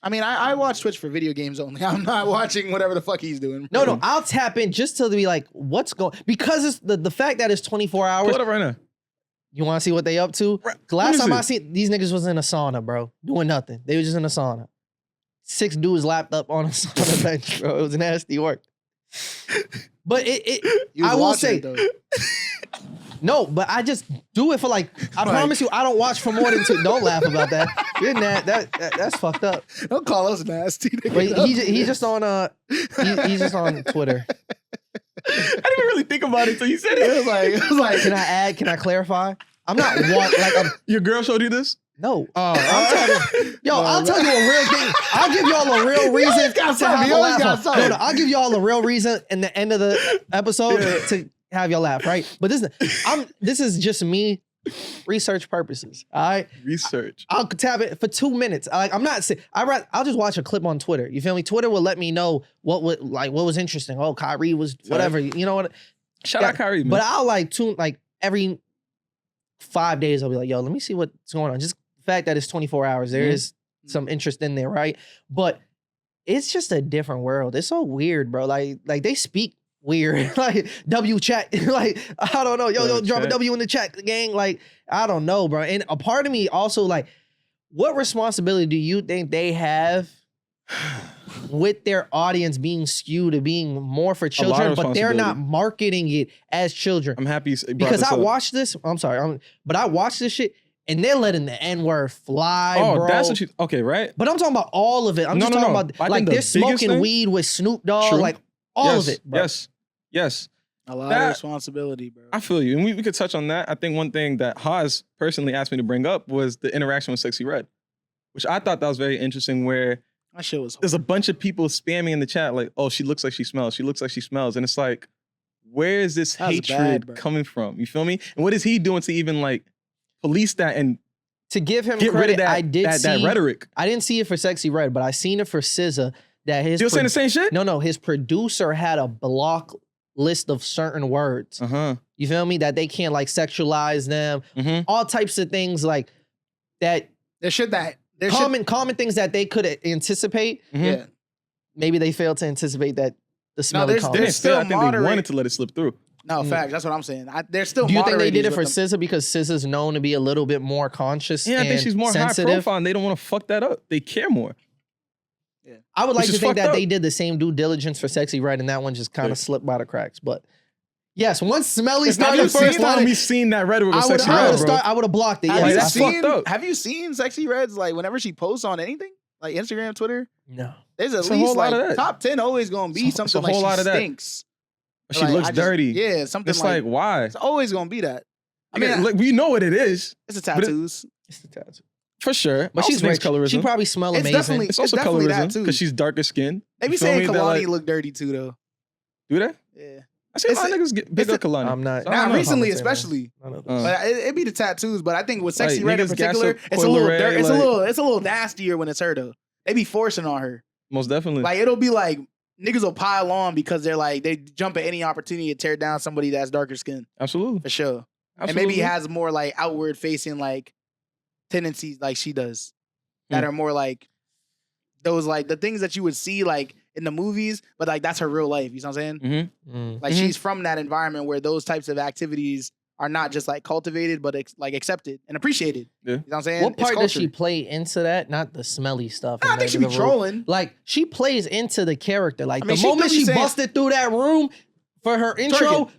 I mean, I watch Twitch for video games only. I'm not watching whatever the fuck he's doing.
No, I'll tap in just to be like, what's going because it's the fact that it's 24 hours.
Pull it up right now.
You want to see what they up to?
Right.
Last
Let me
time
see.
I seen these niggas was in a sauna, bro, doing nothing. They were just in a sauna. 6 dudes lapped up on a sauna bench, bro. It was nasty work. But
You was
I will
watching
say,
it, though.
no, but I just do it for like, I promise you, I don't watch for more than 2. Don't laugh about that. You're that's fucked up.
Don't call us nasty. nigga.
But he's just on he's just on Twitter.
I didn't even really think about it until you said
It
it.
was like,
Can I add? Can I clarify? I'm not
Your girl showed you this?
no.
Oh,
I'm talking, I'll tell you a real thing. I'll give y'all a real reason
got
to
something.
have
You
a
always
laugh.
got something.
No, I'll give y'all a real reason in the end of the episode to have y'all laugh, right? But this is just me, research purposes. All right,
research.
I'll tap it for 2 minutes. I'm not saying I'll just watch a clip on Twitter. You feel me? Twitter will let me know what was interesting. Oh, Kyrie was whatever. You know what?
Shout out Kyrie, man.
But I'll tune every 5 days. I'll be like, yo, let me see what's going on. Just the fact that it's 24 hours, there is some interest in there, right? But it's just a different world. It's so weird, bro. Like they speak weird. Like W chat. Like I don't know. Yo, drop a W in the chat, gang. Like I don't know, bro. And a part of me also like, what responsibility do you think they have with their audience being skewed to being more for children, but they're not marketing it as children?
I'm happy you brought
Because
this
I
up.
watched this. I'm sorry, but I watched this shit and they're letting the N-word fly,
Oh,
bro.
that's what you. Okay, right.
But I'm talking about all of it. I'm just talking about
I
like
think the
they're
biggest
smoking
thing-
weed with Snoop Dogg,
True.
like all
yes,
of it, bro.
Yes.
a lot
That-
of responsibility, bro.
I feel you. And we could touch on that. I think one thing that Haas personally asked me to bring up was the interaction with Sexy Red, which I thought that was very interesting, where
That shit was.
there's a bunch of people spamming in the chat like, oh, she looks like she smells. She looks like she smells. And it's like, where is this
That's
hatred
bad, bro.
coming from? You feel me? And what is he doing to even like police that and
To give him
get rid
credit,
of
I did
that
see
rhetoric?
I didn't see it for Sexy Red, but I seen it for SZA. That his
Still saying the same shit?
No, his producer had a block list of certain words.
Uh-huh.
You feel me? That they can't like sexualize them.
Mm-hmm.
All types of things like that.
There should that. There
Common things that they could anticipate.
Mm-hmm.
Yeah.
Maybe they failed to anticipate that the smelly
there's-
comment.
They
there's
didn't fail. I
still
think they
moderate-
wanted to let it slip through.
No, facts. That's what I'm saying. They're still.
Do you think they did
moderators
it for
with them.
SZA because SZA's known to be a little bit more conscious?
Yeah, I think
and
she's more
sensitive?
high profile and they don't want to fuck that up. They care more.
I would like
Which
to
is
think
fucked
that
up.
they did the same due diligence for Sexy Red, and that one just kind
Yeah.
of slipped by the cracks. But yes, once Smelly
It's not
started
the first time
started,
we've seen that rhetoric with
I would
Sexy Red, bro.
have blocked it.
Have
Like,
you
Yes.
that's fucked
seen?
up.
Have you seen Sexy Red's like whenever she posts on anything like Instagram, Twitter?
No.
There's at
It's a
least
whole lot
like
of that.
top 10 always gonna be
It's a
something
whole
like
lot
she
of that.
stinks.
She
Like,
looks
I just-
dirty.
Yeah, something
It's like, why?
it's always gonna be that. I
I
mean,
mean, like, we know what it is,
it's the
but it-
tattoos.
It's the tattoo.
for sure.
But
I
she's
also think
rich.
it's colorism.
She probably smell
It's
amazing.
definitely-
It's also
definitely that
colorism
too.
because she's darker skinned.
They be
You feel
saying
me? They're
Kalani
like-
look dirty too, though.
Do they?
Yeah.
I see a lot of niggas get big
it's
up Kalani.
I'm not.
So I don't
Now
know.
recently,
commenting on
especially.
none of
Uh,
this.
But it be the tattoos. But I think with Sexy
Like,
Red in
niggas gas
particular,
up
it's a little
Coil Ray,
it's
like-
a little nastier when it's her though. They be forcing on her.
Most definitely.
Like it'll be like niggas will pile on because they're like they jump at any opportunity to tear down somebody that's darker skinned
Absolutely.
for sure. And
Absolutely.
maybe has more like outward facing like tendencies like she does that are more like those like the things that you would see like in the movies, but like that's her real life. You know what I'm saying?
Mm-hmm.
Like
Mhm.
she's from that environment where those types of activities are not just like cultivated, but like accepted and appreciated.
Yeah.
You know what I'm saying?
What
It's
part does
culture.
she play into that? Not the smelly stuff.
Nah, I
and
think she be
negative rude.
trolling.
Like she plays into the character. Like
I mean,
the
she do
moment
be
she
saying-
busted through that room for her intro,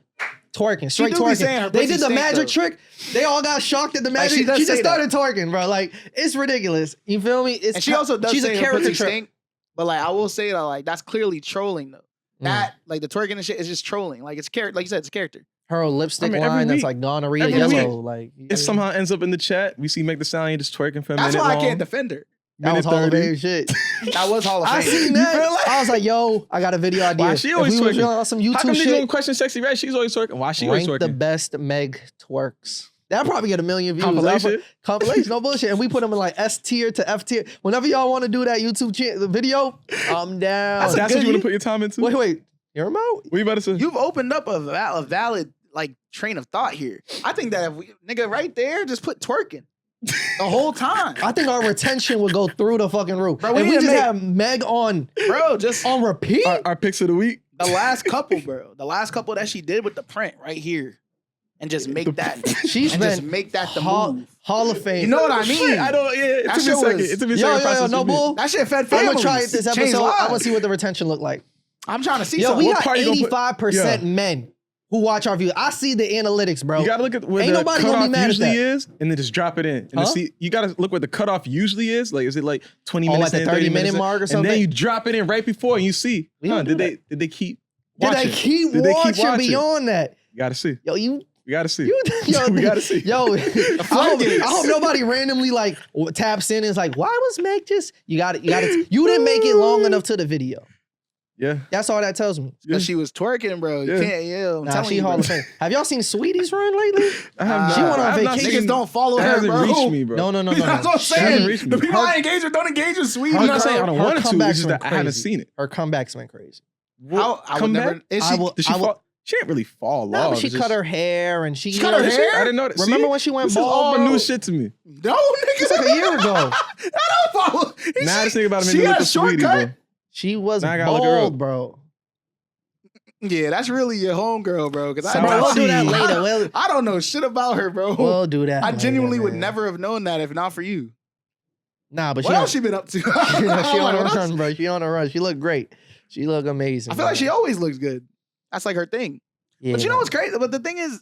twerking, straight
do be saying
twerking.
her
They
pussy
did the
stink,
magic
though.
trick. They all got shocked at the
Like,
magic.
she does
she just
say that.
started twerking, bro. Like it's ridiculous. You feel me? It's
And she also does
she's
say
a
her pussy
caricature.
stink. But like I will say that like that's clearly trolling though.
Mm.
That like the twerking and shit is just trolling. Like it's character. Like you said, it's a character.
Her old lipstick
I mean, every
line that's
week-
like gonorrhea
every
yellow.
week,
Like
It somehow ends up in the chat. We see Meg Thee Stallion just twerking for a
That's
minute
why
long.
I can't defend her.
that was
minute
Hall of
30.
Fame shit.
That was Hall of Fame.
I seen
You
that.
feel like-
I was like, yo, I got a video idea.
Why she always
if we was
twerking?
on some
How
YouTube
come niggas don't
shit,
question Sexy Red? She's always twerking. Why she always
rank the
twerking?
best Meg twerks. That'll probably get 1 million views.
Compilation?
Compilation, no bullshit. And we put them in like S tier to F tier. Whenever y'all want to do that YouTube the video, I'm down.
That's what
good-
you want to put your time into?
Wait. You're remote.
What you about to say?
You've opened up a valid like train of thought here. I think that if we, nigga, right there, just put twerking the whole time.
I think our retention would go through the fucking roof.
Bro,
if we just have Meg on,
just
on repeat.
Our picks of the week.
The last couple, bro. The last couple that she did with the print right here. And just make that. Just make that the move.
Hall of Fame.
You know what I mean?
Shit, I don't. Yeah, it took me a second. It took me a second.
Yo, no bull.
That shit fed
I'm
families.
gonna try it this
Changed
episode.
lives.
I want to see what the retention look like.
I'm trying to see.
Yo,
something.
we
What
got
part you gonna put-
85% men who watch our views. I see the analytics, bro.
You gotta look at where
Ain't
the
nobody gonna be
cutoff
mad at
usually
that.
is, and then just drop it in. And then see, you gotta look where the cutoff usually is. Like, is it like 20 minutes?
Like the 30-minute mark or something?
And then you drop it in right before, and you see, did they keep watching?
Did they keep watching beyond that?
You gotta see.
Yo,
We gotta see.
Yo,
we gotta see.
Yo, I hope nobody randomly like taps in and is like, why was Meg just? You didn't make it long enough to the video.
Yeah,
that's all that tells me.
Because she was twerking, bro. You can't. I'm
nah,
telling
she
you,
Hall
bro.
of Fame. Have y'all seen Sweetie's run lately?
I have
She
not.
went on
I have not
vacation.
Niggas don't follow her,
hasn't
bro.
reached me, bro.
No.
That's what I'm saying.
reached me.
The people I engage with don't engage with Sweetie.
I'm not saying I don't
Her
want to. It's
comebacks
just that
went
I haven't
crazy.
seen it.
Her comebacks went crazy.
I would never. Is she?
Did she fall? She didn't really fall
No,
off.
but she cut her hair and she
cut her hair?
I didn't know that.
Remember
See?
when she went
This
bald?
is all
bro?
new shit to me.
No, niggas.
It's like a year ago.
I don't follow.
Now this nigga about to make
she
me look
got
at
a
Sweetie,
shortcut?
bro.
She was
Now I gotta look her
bald,
up.
bro.
Yeah, that's really your homegirl, bro. Because
Bro,
We'll do that
Sympathy.
later.
I don't know shit about her, bro.
We'll do that.
I
later,
genuinely would
man.
never have known that if not for you.
Nah, but
What else she been up to?
she
I'm
on
like,
a
what else?
run, bro. She on a run. She looked great. She looked amazing.
I feel like she always looks good. That's like her thing.
Yeah.
But you know what's crazy? But the thing is,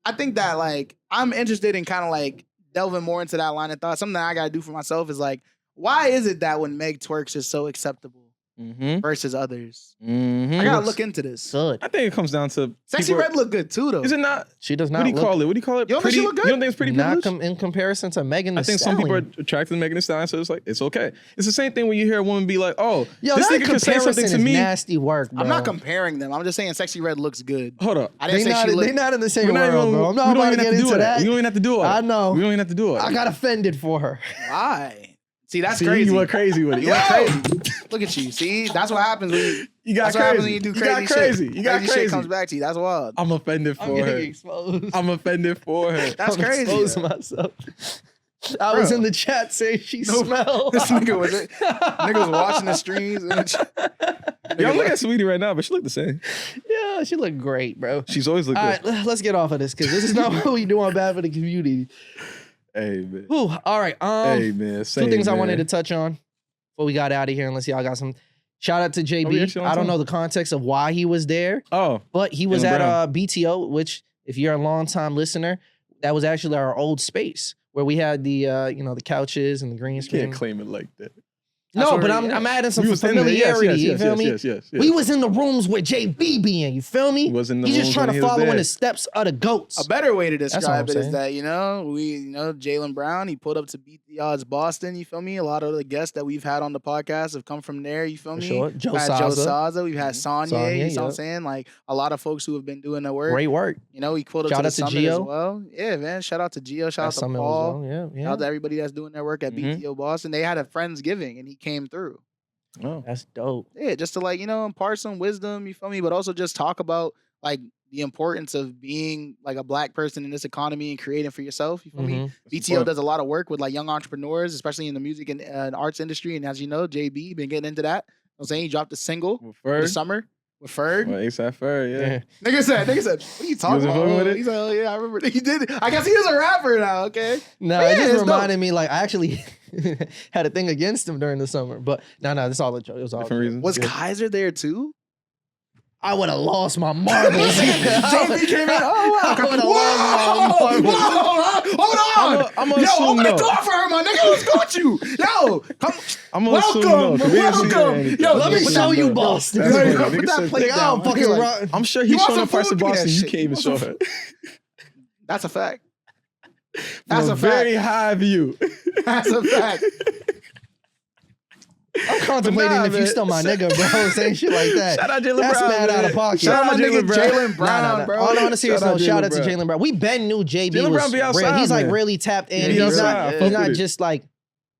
I think that like I'm interested in kind of like delving more into that line of thought. Something that I gotta do for myself is like, why is it that when Meg twerks is so acceptable versus others? I gotta look into this.
good.
I think it comes down to
Sexy
people-
Red look good too, though.
Is it not?
She does not
What do you
look
call it? What do you call it?
You don't think she
Pretty-
look good?
You don't think it's pretty
not
privileged?
in comparison to Megan Thee
I think some people are
Stallion.
attracted to Megan Thee Stallion, so it's like it's okay. It's the same thing when you hear a woman be like, "Oh,
Yo,
this
that
nigga can say
comparison
something
is
to me."
nasty work, bro.
I'm not comparing them. I'm just saying Sexy Red looks good.
Hold up.
I
They
didn't say
not,
she
they
looked.
not in the same
We're not
world,
even-
bro. I'm
we
not
don't
about
even
to
have
get
to do
into
it.
that.
We don't even have to do it.
I know.
We don't even have to do it.
I got offended for her.
Why? See, that's
See,
crazy.
You went crazy with it. You
Yo,
went crazy.
look at you. See, that's what happens when you.
You got
That's what happens
crazy.
when you do
You
crazy
got crazy.
shit.
You got
Crazy
crazy.
shit comes back to you. That's wild.
I'm offended for
I'm
her.
getting exposed.
I'm offended for her.
That's
I'm
crazy.
exposing myself. I was in the chat saying she smelled.
This nigga was nigga was watching the streams. And
Yo, I'm looking at Sweetie right now, but she look the same.
Yeah, she looked great, bro.
She's always looked
All
good.
right, let's get off of this because this is not what we do on Bad for the Community.
Hey man.
Whew, all right.
Hey man.
Two things I wanted to touch on before we got out of here, unless y'all got some. Shout out to
we
JB.
actually on
I don't
time?
know the context of why he was there,
Oh,
but he was
Jaylen
at
Brown.
BTO, which if you're a longtime listener, that was actually our old space where we had the the couches and the green
you
screen.
can't claim it like that.
That's
No,
where
but
we-
I'm adding some
We was in there.
familiarity. You feel me?
Yes.
We was in the rooms where JB be in. You feel me?
He was in the
He's just
rooms
trying
when
to
he was
follow in
there.
the steps of the goats.
A better way to
all I'm
describe it is
saying.
that, Jaylen Brown, he pulled up to beat the odds Boston, you feel me? A lot of the guests that we've had on the podcast have come from there, you feel
For
me?
sure. Joe
We've had Joe
Saza.
Saza, we've had Sonya,
Sonya,
you know what I'm
yep.
saying? Like a lot of folks who have been doing the work.
Great work.
You know, he pulled up
Shout
to the
out to
summit as
Gio.
well. Yeah, man. Shout out to Gio. Shout out
At
to
Summit as
Paul.
well. Yeah.
Shout out to everybody that's doing their work at
Mhm.
BTO Boston. They had a Friendsgiving and he came through.
Oh.
That's dope.
Yeah, just to impart some wisdom, you feel me? But also just talk about like the importance of being like a black person in this economy and creating for yourself. You feel me?
Mhm.
BTO does a lot of work with like young entrepreneurs, especially in the music and arts industry. And as you know, JB been getting into that. I'm saying he dropped a single
With
for the
Ferg.
summer with Ferg.
Well, ASAP Ferg, yeah.
Nigga said, what are you talking
wasn't
about?
fucking with it?
He's like, oh yeah, I remember. He did. I guess he is a rapper now. Okay.
No,
Yeah,
it just
it's dope.
reminded me, like, I actually had a thing against him during the summer. But no, that's all a joke. It was all a
Different
joke.
reasons.
Was
Yeah.
Kaiser there too?
I would have lost my marbles.
JB came in. Oh wow.
I would've lost my marbles.
Hold on.
I'm gonna
Yo,
assume
open the
no.
door for her, my nigga. What's going with you? Yo, come.
I'm gonna assume no.
Welcome,
'cause we didn't see
welcome.
anything.
Yo,
Let me
put
show
that-
you Boston.
That's
Yo,
funny.
yo,
Nigga
put that
said-
plate
Nigga, I
down.
don't fucking
Nigga, like,
run.
I'm sure
You
he
want
showing
some
up parts
food?
of
Give me that
Boston you
shit.
can't even
You
show
want
her.
That's a fact.
From
That's
a
a
very
fact.
high view.
That's a fact.
I'm contemplating
Nah,
if you
man.
still my nigga, bro, saying shit like that.
Shout out Jaylen
That's
Brown.
mad out of
man.
pocket.
Shout out my
Jaylen
nigga
Brown.
Jaylen Brown, bro.
On a serious
Shout out
note, shout
Jaylen
out to
Brown.
Jaylen Brown. We been knew JB
Jaylen
was
Brown be
real.
outside,
He's like
man.
really tapped in.
Yeah, he
he's
outside. I
not,
fuck
he's not
with it.
just like,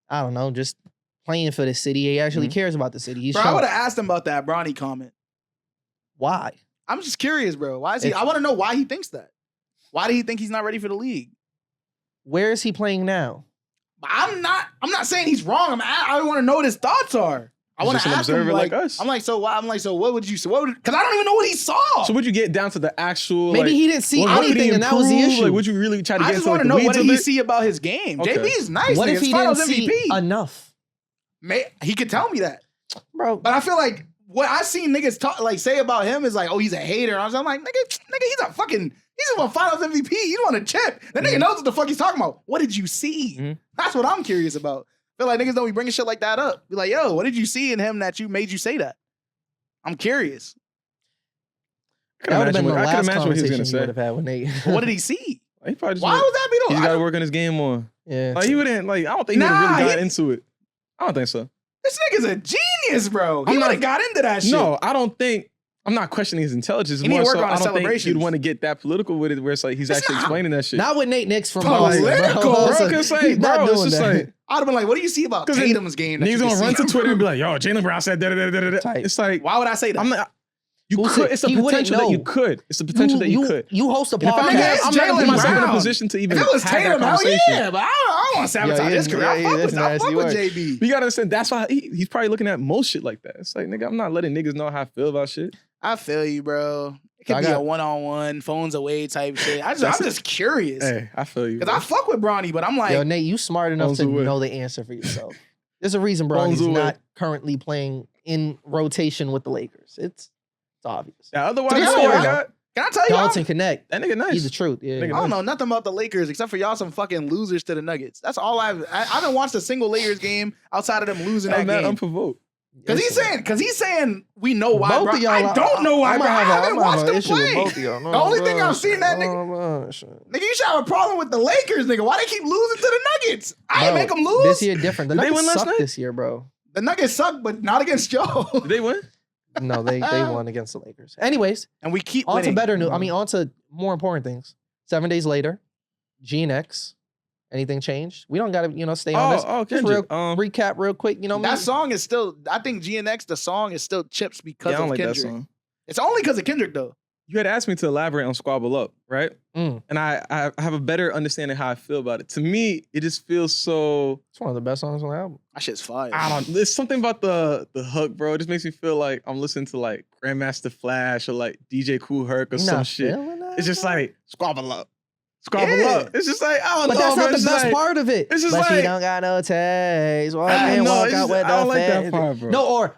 I don't know, just playing for the city. He actually cares about the city. He's
Bro, I
trying.
would have asked him about that Bronny comment.
Why?
I'm just curious, bro. Why is he? I want to know why he thinks that. Why do he think he's not ready for the league?
Where is he playing now?
I'm not saying he's wrong. I want to know what his thoughts are. I want to ask him like us. I'm like, so why? I'm like, so what would you say? Because I don't even know what he saw.
So would you get down to the actual?
Maybe he didn't see anything, and that was the issue.
Like, would you really try to get?
I just want to know what did he see about his game.
Okay.
JB is nice.
What if he didn't see
MVP.
enough?
He could tell me that,
bro.
But I feel like what I seen niggas talk like say about him is like, oh, he's a hater. I'm like, nigga, he's a Finals MVP. He won a chip. That nigga knows what the fuck he's talking about. What did you see? That's what I'm curious about. I feel like niggas don't be bringing shit like that up. Be like, yo, what did you see in him that made you say that? I'm curious.
That would have been the last
what he was
conversation
gonna
you
say.
would have had when they.
What did he see?
He probably just
Why would that be though?
He's got to work on his game more.
Yeah.
Like he wouldn't. Like I don't think he would have really got into it. I don't think so.
This nigga's a genius, bro. He would have got into that shit.
No, I don't think. I'm not questioning his intelligence.
He need to work on
I
his
don't think
celebrations.
you'd want to get that political with it, where it's like he's actually explaining that shit.
Not with Nate Nix from
Political,
Boston,
bro.
Cause like, bro, it's just like
I'd have been like, what do you see about Tatum's game?
Niggas gonna run to Twitter and be like, yo, Jaylen Brown said da da da da da. It's like,
why would I say that?
I'm not. You could. It's the potential that you could. It's the potential that you could.
You host a
If I
podcast.
had, I'm not putting myself in a position to even
if it was
have
Tatum,
that
hell
conversation.
yeah, but I don't want to sabotage his career. I fuck with JB.
You gotta understand, that's why he's probably looking at most shit like that. It's like, nigga, I'm not letting niggas know how I feel about shit.
I feel you, bro. It could be a one-on-one, phones away type shit. I'm just curious.
Hey, I feel you.
Because I fuck with Bronny, but I'm like...
Yo, Nate, you smart enough to know the answer for yourself. There's a reason Bronny's not currently playing in rotation with the Lakers. It's obvious.
Yeah, otherwise,
can I tell you?
Dalton Connect.
That nigga nice.
He's the truth. Yeah.
I don't know nothing about the Lakers except for y'all some fucking losers to the Nuggets. That's all I haven't watched a single Lakers game outside of them losing that game.
Unprovoked.
Because he's saying we know why.
Both of y'all,
I don't know why. I haven't watched them play.
The
only thing I've seen that nigga, you should have a problem with the Lakers, nigga. Why they keep losing to the Nuggets? I ain't make them lose.
This year different. The
Nuggets
Nuggets suck this year, bro.
The Nuggets suck, but not against Joe.
Did they win?
No, they won against the Lakers. Anyways,
and we keep
on
winning.
to better news. I mean, on to more important things. 7 days later, G and X. Anything changed? We don't gotta, stay on this. Just recap real quick.
That song is still. I think GNX, the song is still chips because of Kendrick.
That song.
It's only because of Kendrick though.
You had asked me to elaborate on Squabble Up, right?
And
I have a better understanding how I feel about it. To me, it just feels so.
It's one of the best songs on the album.
That shit's fire.
There's something about the hook, bro. It just makes me feel like I'm listening to like Grandmaster Flash or like DJ Kool Herc or some shit. It's just like Squabble Up. Squabble up. It's just like, I don't know.
But that's not the best
like,
part of it.
It's just
but
like,
she don't got no taste. Walk
I
in,
know,
walk out with
I don't
the
like
fat.
that part, bro.
No, or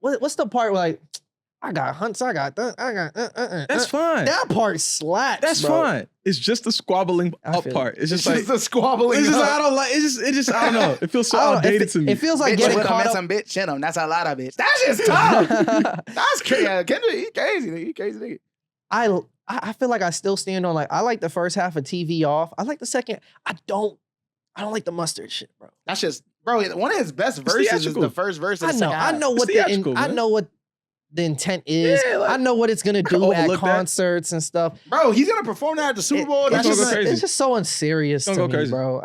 what's the part where like, I got hunts, I got
That's fine.
That part slaps.
That's fine. It's just the squabbling up part. It's just like
the squabbling.
It's just I don't like. It just I don't know. It feels so outdated to me.
It feels like getting caught up.
Some bitch in him. That's a lot of bitch. That's just tough. That's crazy. Kendrick, he crazy. He crazy nigga.
I feel like I still stand on like I like the first half of TV off. I like the second. I don't like the mustard shit, bro.
That's just one of his best verses is the first verse. Of the second half.
I know what the intent is. Yeah, like, I know what it's gonna do at concerts and stuff.
Bro, he's gonna perform that at the Super Bowl.
It's just so unserious to me,
crazy.
bro.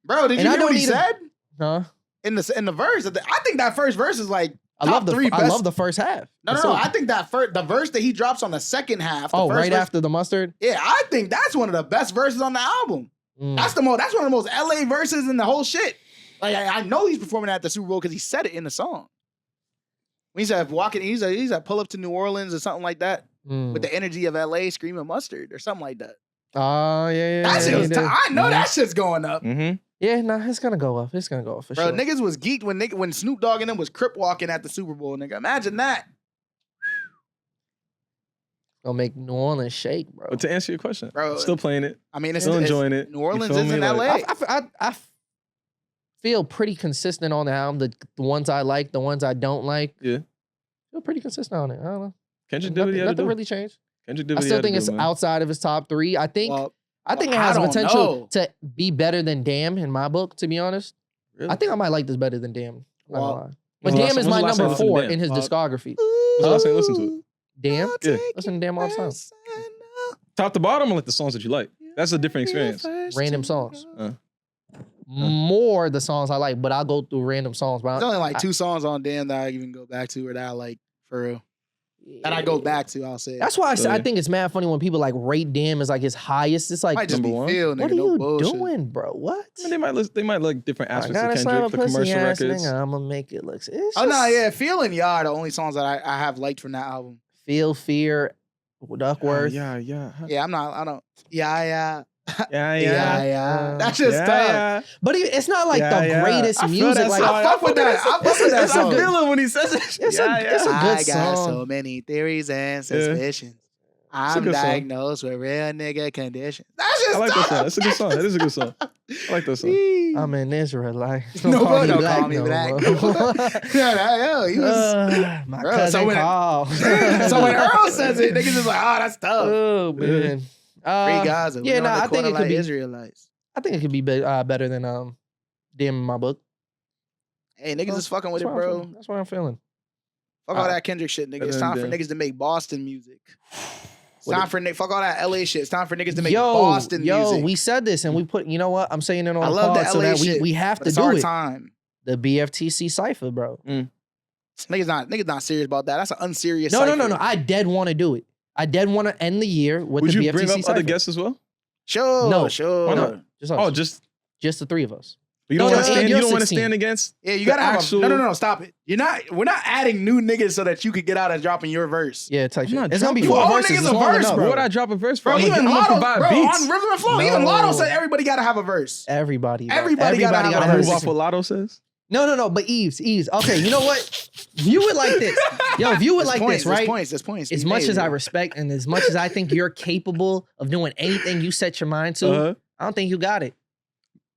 Bro, did you hear what he said?
Huh?
In the verse, I think that first verse is like
I love the first half.
No. I think the verse that he drops on the second half.
Right after the mustard.
Yeah, I think that's one of the best verses on the album. That's one of the most LA verses in the whole shit. Like I know he's performing that at the Super Bowl because he said it in the song. When he said walking, he's like pull up to New Orleans or something like that with the energy of LA, screaming mustard or something like that.
Oh yeah.
I know that shit's going up.
Mm-hmm.
Yeah, it's gonna go up. It's gonna go up for sure.
Bro, niggas was geeked when Snoop Dogg and them was crip walking at the Super Bowl, nigga. Imagine that.
Gonna make New Orleans shake, bro.
But to answer your question,
bro,
still playing it.
I mean,
still enjoying it.
New Orleans isn't LA.
I feel pretty consistent on the album. The ones I like, the ones I don't like.
Yeah.
Feel pretty consistent on it. I don't know.
Kendrick did what he had to do.
Nothing really changed.
Kendrick did
I
what
still
he
think
had
it's
to do, man.
outside of his top 3. I think it has potential to be better than Damn in my book, to be honest.
Really?
I think I might like this better than Damn. Not gonna lie. But
When's
Damn is my number 4 in his discography.
When's the last time you listened to it?
Damn?
Yeah.
Listen to Damn all the time.
Top to bottom, or like the songs that you like? That's a different experience.
Random songs. More the songs I like, but I'll go through random songs. But
there's only like 2 songs on Damn that I even go back to or that I like for real. that I go back to. I'll say
that's why I think it's mad funny when people like rate Damn as like his highest. It's like
might just be feel, nigga.
What are
no
you
bullshit.
doing, bro? What?
I mean, they might like different aspects of
Slam
Kendrick,
a
the
pussy
commercial
ass
records.
nigga, I'm gonna make it look. It's
Oh no, yeah, Feel and Yeah are the only songs that I have liked from that album.
Feel, Fear, Duckworth.
Yeah.
Yeah, I don't. Yeah.
Yeah.
That's just tough.
Yeah.
But it's not like the greatest
I feel
music.
that
Like
song.
I fuck with that. I fuck with that
I
song.
feel it when he says it.
It's a good
I got
song.
so many theories and suspicions. I'm
good song.
diagnosed with real nigga conditions. That's just
I like that
tough.
song. That's a good song. That is a good song. I like that song.
I'm an Israelite.
Nobody
Don't
call me black. Yo, he was.
My
Bro,
cousin
so when-
Carl.
So when Earl says it, niggas is like, oh, that's tough.
Oh man.
Free Gaza.
Yeah, I think it could be.
Israelites.
I think it could be better than Damn in my book.
Hey, niggas is fucking with
That's
it,
what I'm
bro.
feeling. That's what I'm feeling.
Fuck all that Kendrick shit, nigga. It's time for niggas to make Boston music. It's time for fuck all that LA shit. It's time for niggas to make Boston music.
We said this and we put. You know what? I'm saying it on
I
the
love
pod
the
so
LA
that
shit,
we have
but
to
it's
do
our
it.
time.
The BFTC Cypher, bro.
Niggas not serious about that. That's an unserious.
No.
cypher.
I dead want to do it. I dead want to end the year with
Would
the
you
BFTC
bring up
Cypher.
other guests as well?
Sure,
No.
sure.
Why not?
Just us.
Oh, just
Just the three of us.
you don't want to
and
stand.
you're
You don't want to
16.
stand against.
Yeah, you
the
gotta have
actual-
no. Stop it. We're not adding new niggas so that you could get out and dropping your verse.
Yeah, type shit.
not
It's gonna be
dropping-
four
All
verses.
niggas
It's
a
long
verse,
enough.
bro.
What would I drop a verse for?
Bro,
I'm
even
gonna
Lotto,
provide
bro,
beats.
on Rhythm and Flow,
No.
even Lotto said everybody gotta have a verse.
Everybody. bro.
Everybody gotta have a
I
verse.
move
Verse.
off what Lotto says.
No. But Yves. Okay, you know what? View it like this. Yo, view it like this, right?
There's points.
As
You
much
made
as
it.
I respect and as much as I think you're capable of doing anything you set your mind to,
Uh-huh.
I don't think you got it.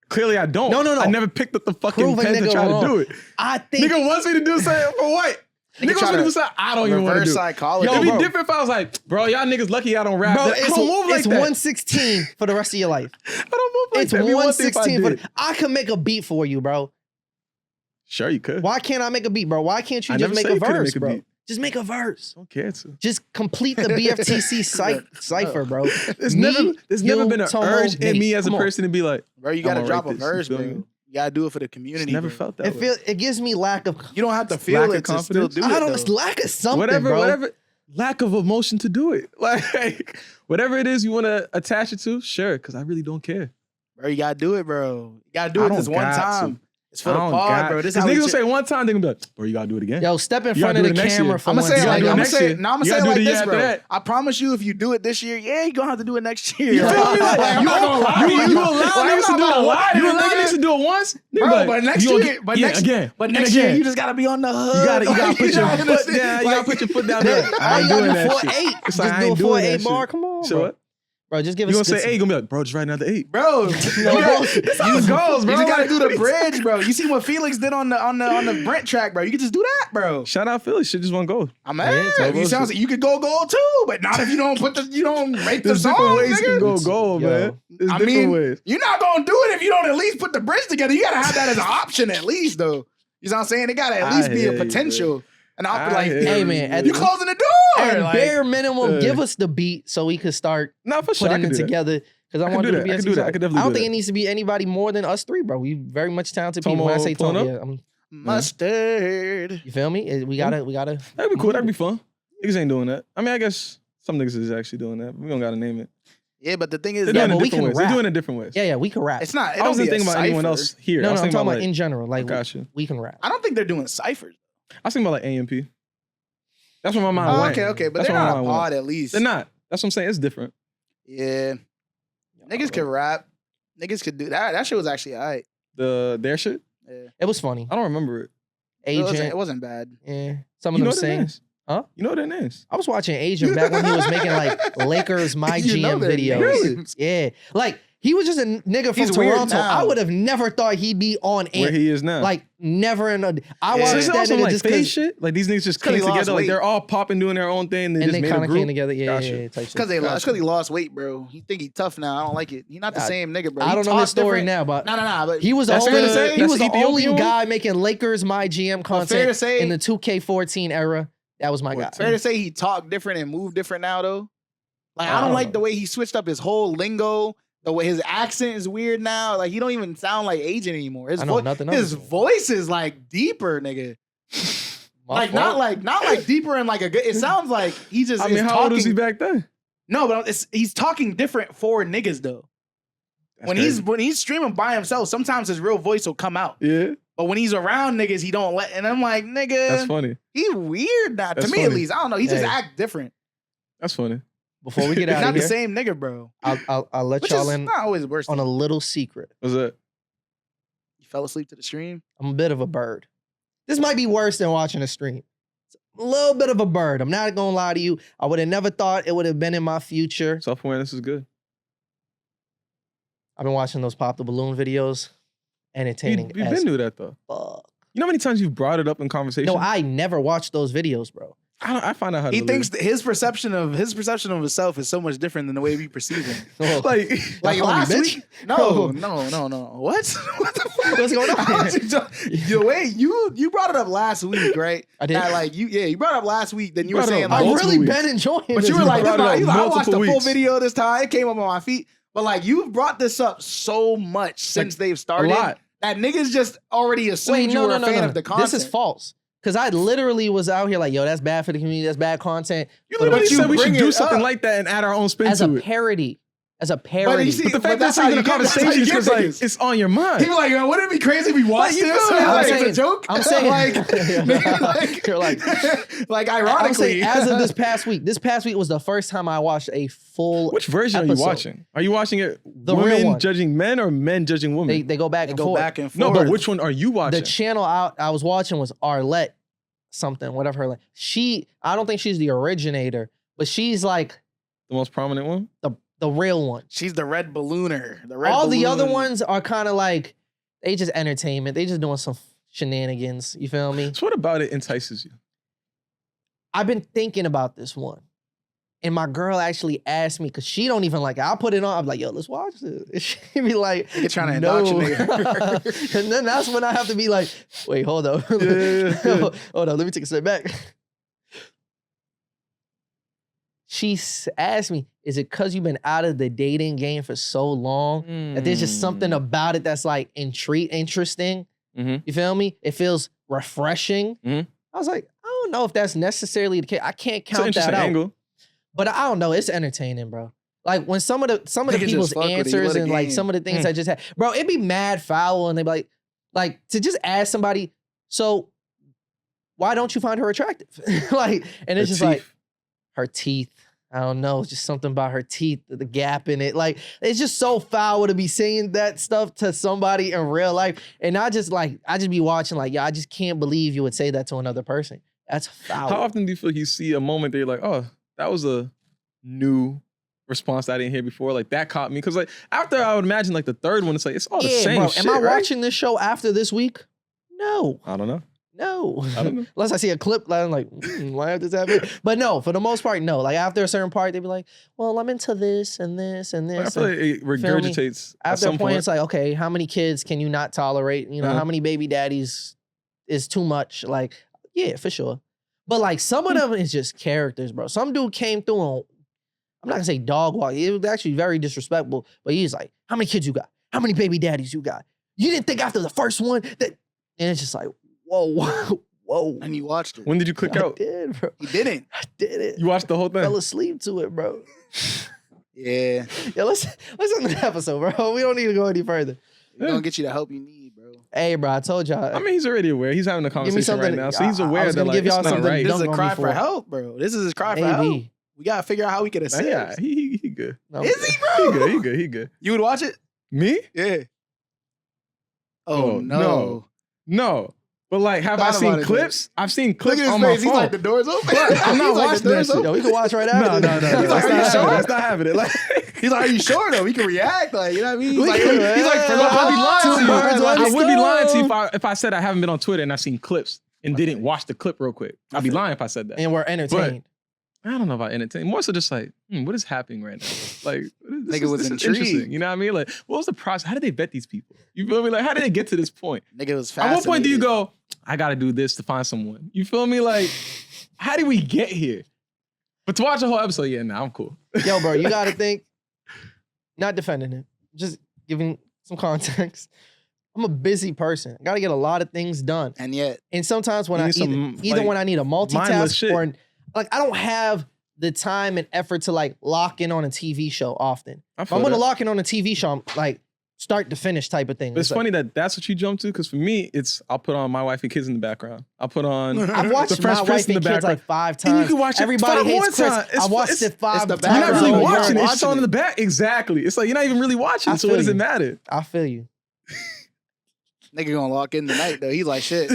Clearly, I don't.
No.
I never picked up the fucking
Prove a
pen to
nigga
try
wrong.
to do it.
I think
Nigga wants me to do something for what? Nigga wants me to do something I don't even want to
Reverse
do.
psychology.
It'd be
bro.
different if I was like, bro, y'all niggas lucky I don't rap.
bro,
I don't move like
it's
that.
116 for the rest of your life.
I don't move like
It's
that. It'd be one thing if I
116
did.
I can make a beat for you, bro.
Sure, you could.
Why can't I make a beat, bro? Why can't you
I
just
never
make
said
a
you couldn't
verse,
make a
bro?
beat.
Just make a verse.
Don't care to.
Just complete the BFTC Cypher, bro.
There's
Me,
never
you,
been an
Tomo,
urge in
Nate.
me as a
Come on.
person to be like,
Bro, you
I'm
gotta
gonna
drop
write
a
this,
verse,
you
bro.
feel me?
You gotta do it for the community.
never
bro.
felt that
It
way.
it gives me lack of
You don't have to
Lack
feel
of
it to still
confidence?
do it.
I don't
though.
it's lack of something,
whatever,
bro.
lack of emotion to do it. Like, whatever it is you want to attach it to, sure, because I really don't care.
Bro, you gotta do it, bro. You gotta do
I
it
don't
this one
got
time.
to.
It's for the pod, bro. This is
Because
how we
niggas will
should-
say one time, they're gonna be like, bro, you gotta do it again.
Yo, step in
You
front
gotta
of
do
the
it next
camera
year.
for
I'm gonna
one
say it
You
like
gotta do it
I'm gonna
next
say
year.
it. Now I'm gonna
You
say it
gotta
like
do the
this,
year
bro.
after that.
I promise you, if you do it this year, yeah, you gonna have to do it next year.
You feel me? Like,
I'm not gonna lie to
you allow niggas to do it once. You allow niggas to do it once,
Bro,
nigga,
but next
you gonna
year,
get-
but
yeah,
next
again,
but
and
next year
again.
you just gotta be on the hood.
You gotta
Like,
put
you
your
know
foot
what I'm
down. You
saying?
gotta put your foot down there. I
All
ain't
you
doing
gotta
that
do
shit.
4-8.
It's
Just
like, I
do a
ain't doing
4-8
that
bar.
shit.
Come on,
So
bro.
what?
Bro, just give
You
us
gonna say, hey, you gonna be like, bro, just write another 8.
Bro,
That's
you
how
it goes, bro.
You just gotta do the
Like,
bridge, bro. You see what Felix did on the Brent track, bro. You can just do that, bro.
Shout out Philly, shit just won't go.
I'm
Yeah,
mad.
it's
You sounds like you could go gold too, but not if you don't make the
There's
song,
different ways
nigga.
you can go gold,
Yo.
man. There's
I
different
mean,
ways.
you're not gonna do it if you don't at least put the bridge together. You gotta have that as an option at least, though. You know what I'm saying? It gotta at least be
hear
a
you,
potential. And I'll be
I
like,
hear
Hey,
you,
man, at
you
the-
closing the door.
At
Like,
bare minimum,
uh,
give us the beat so we could start
No, for sure. I
putting
can
it
do that.
together. Because I
can
want
do
to
that.
be
I can do that. I can definitely
I don't
do
think
that.
it needs to be anybody more than us three, bro. We very much talented people.
Tomo
When I say
pulling
Tomo,
up?
yeah,
mustard.
you feel me? We gotta.
That'd be cool. That'd be fun. Niggas ain't doing that. I mean, I guess some niggas is actually doing that. We don't gotta name it.
Yeah, but the thing is,
They're
Yeah,
doing
but
it
we
different
can
ways. They're
rap.
doing it different ways.
Yeah, we can rap.
it's not. It
I
don't
wasn't
be a
thinking about anyone
cipher.
else here.
No,
I was
I'm
thinking
talking
about
about
like,
in general. Like
gotcha.
we can rap.
I don't think they're doing ciphers.
I was thinking about like AMP. That's where my mind
Oh,
went.
okay, but
That's
they're
where
not
my
a
mind went.
pod at least.
They're not. That's what I'm saying. It's different.
Yeah, niggas could rap. Niggas could do that. That shit was actually alright.
Their shit.
Yeah.
It was funny.
I don't remember it.
It
Agent.
wasn't bad.
Yeah. Some of
You know
them
their
sing.
names?
Huh?
You know their names?
I was watching Agent back when he was making like Lakers My
You know
GM
their
videos.
names.
Yeah. Like he was just a nigga from
He's weird
Toronto.
now.
I would have never thought he'd be on
Where
Ant.
he is now.
Like never in a. I
Yeah.
so
watched
is it
that
also
nigga
like
just
phase
because.
shit? Like these niggas just
'Cause he
came
lost
together. Like
weight.
they're all popping doing their own thing. They
And
just
they
made
kind
a
of
group.
came together. Yeah,
Gotcha.
yeah, yeah, type
It's because
shit.
he lost weight, bro. He think he tough now. I don't like it. He's not the same nigga, bro.
I
He
don't know
talk
his story
different.
now, but
No. But
he was the
That's fair to say?
only. He was
That's
the only
Ethiopian?
guy making Lakers My GM
fair to
content
say-
in the 2K14 era. That was my guy.
fair to say he talk different and move different now, though. Like I
I
don't
don't
like
know.
the way he switched up his whole lingo. The way his accent is weird now. Like he don't even sound like Agent anymore. His
I know nothing of
his
it.
voice is like deeper, nigga. Not like deeper in like a good. It sounds like he just.
I mean, how old was he back then?
No, but he's talking different for niggas though. When he's streaming by himself, sometimes his real voice will come out.
Yeah.
But when he's around niggas, he don't let. And I'm like, nigga,
that's funny.
He weird now. To me, at least, I don't know. He just act different.
That's funny.
Before we get out of here,
not the same nigga, bro.
I'll let y'all in.
Not always worse
on a little secret.
What's that?
You fell asleep to the stream.
I'm a bit of a bird. This might be worse than watching a stream. A little bit of a bird. I'm not gonna lie to you. I would have never thought it would have been in my future.
Self-awareness is good.
I've been watching those pop the balloon videos. Entertaining.
You've been through that though.
Fuck.
You know how many times you've brought it up in conversation?
No, I never watched those videos, bro.
I find out how to
he thinks that his perception of himself is so much different than the way we perceive him.
like
last week. No. What? What the fuck?
What's going on?
The way you brought it up last week, right?
I did.
That, you brought it up last week. Then you were saying
I've really
weeks.
been enjoying.
But
this,
you were like, I watched the full
weeks.
video this time. It came up on my feed. But like, you've brought this up so much since they've started.
A lot.
That niggas just already assumed you were a fan of the content.
This is false. Because I literally was out here like, yo, that's bad for the community. That's bad content.
You literally said we should do something like that and add our own spin
as
to
a
it.
parody. As a parody.
But the fact that that's even a conversation is because like it's on your mind.
He be like, yo, wouldn't it be crazy if we watched this? It's a joke.
I'm saying
like ironically,
as of this past week was the first time I watched a full.
Which version
episode.
Are you watching? Are you watching it
the real
women
one.
judging men or men judging women?
They go back and forth.
No, but which one are you watching?
The channel I was watching was Arlette something, whatever her name. I don't think she's the originator, but she's like
the most prominent one?
The real one.
She's the red ballooner.
The other ones are kind of like, they just entertainment. They just doing some shenanigans. You feel me?
So what about it entices you?
I've been thinking about this one. And my girl actually asked me, because she don't even like it. I'll put it on. I'm like, yo, let's watch this. And she be like,
you're trying to indoctrinate her.
And then that's when I have to be like, wait, hold up.
Yeah.
Hold on, let me take a step back. She asked me, is it because you've been out of the dating game for so long that there's just something about it that's like interesting?
Mm-hmm.
You feel me? It feels refreshing.
Mm-hmm.
I was like, I don't know if that's necessarily the case. I can't count that out.
Angle.
But I don't know. It's entertaining, bro. Like when some of the people's answers and like some of the things I just had, bro, it'd be mad foul and they'd be like to just ask somebody, so why don't you find her attractive? And it's just like her teeth. I don't know. It's just something about her teeth, the gap in it. Like, it's just so foul to be saying that stuff to somebody in real life. And I just be watching like, yeah, I just can't believe you would say that to another person. That's foul.
How often do you feel like you see a moment that you're like, oh, that was a new response that I didn't hear before? Like, that caught me. Because like, after I would imagine like the third one, it's like, it's all the same
bro.
shit,
Am I
right?
watching this show after this week? No.
I don't know.
No.
I don't know.
Unless I see a clip, I'm like, why have this happen? But no, for the most part, no. Like after a certain part, they'd be like, well, I'm into this and this and this.
I feel like it regurgitates.
After a point, it's like, okay, how many kids can you not tolerate? You know, how many baby daddies is too much? Like, yeah, for sure. But like some of them is just characters, bro. Some dude came through on, I'm not gonna say dog walk. It was actually very disrespectful. But he's like, how many kids you got? How many baby daddies you got? You didn't think after the first one that, and it's just like, whoa.
And you watched it.
When did you click out?
I did, bro.
You didn't.
I did it.
You watched the whole thing?
Fell asleep to it, bro.
Yeah.
Yeah, let's end the episode, bro. We don't need to go any further.
We're gonna get you the help you need, bro.
Hey, bro, I told y'all.
I mean, he's already aware. He's having a conversation right now, so he's aware that like, it's not right.
This is a cry for help, bro. This is his cry for help. We gotta figure out how we can assist.
Yeah, he good.
Is he, bro?
He good.
You would watch it?
Me?
Yeah. Oh,
no. But like, have I seen clips? I've seen clips on my phone.
He's like, the door's open.
I'm not watching that shit.
Yo, we can watch right after.
No.
He's like, are you sure?
That's not having it. Like,
he's like, are you sure though? We can react. Like, you know what I mean?
I'd
be lying to you. I would be lying to you if I said I haven't been on Twitter and I've seen clips and didn't watch the clip real quick. I'd be lying if I said that.
And we're entertained.
But I don't know about entertainment. More so just like, what is happening right now? Like,
Nigga was intrigued.
Interesting. You know what I mean? Like, what was the process? How did they vet these people? You feel me? Like, how did they get to this point?
Nigga was fascinated.
At what point do you go, I gotta do this to find someone? You feel me? Like, how did we get here? But to watch the whole episode, yeah, I'm cool.
Yo, bro, you gotta think, not defending it, just giving some context. I'm a busy person. I gotta get a lot of things done. And sometimes when when I need a multitask or like I don't have the time and effort to like lock in on a TV show often. If I'm gonna lock in on a TV show, I'm like start to finish type of thing.
But it's funny that that's what you jump to, because for me, I'll put on My Wife and Kids in the background. I'll put on
I've watched My Wife and Kids like 5 times.
And you can watch it
Everybody hates Chris. I watched it 5 times.
You're not really watching it. It's on in the back. Exactly. It's like you're not even really watching. So what does it matter?
I feel you.
Nigga gonna lock in tonight though. He's like shit.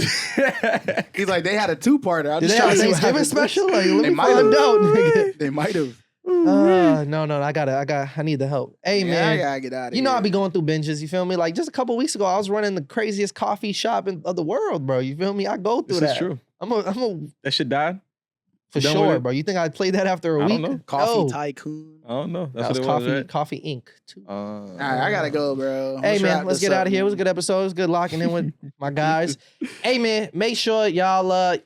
He's like they had a 2-parter.
Did they have a Thanksgiving special? Like, let me find out, nigga.
They might have.
No. I need the help. Hey man,
I gotta get out of here.
You know I be going through binges. You feel me? Like just a couple weeks ago, I was running the craziest coffee shop of the world, bro. You feel me? I go through that.
This is true.
I'm a
that shit died.
For sure, bro. You think I'd play that after a week?
I don't know.
Coffee tycoon.
I don't know.
That's what it was, Coffee Inc. too.
All right, I gotta go, bro.
Hey man, let's get out of here. It was a good episode. It was good locking in with my guys. Hey man, make sure y'all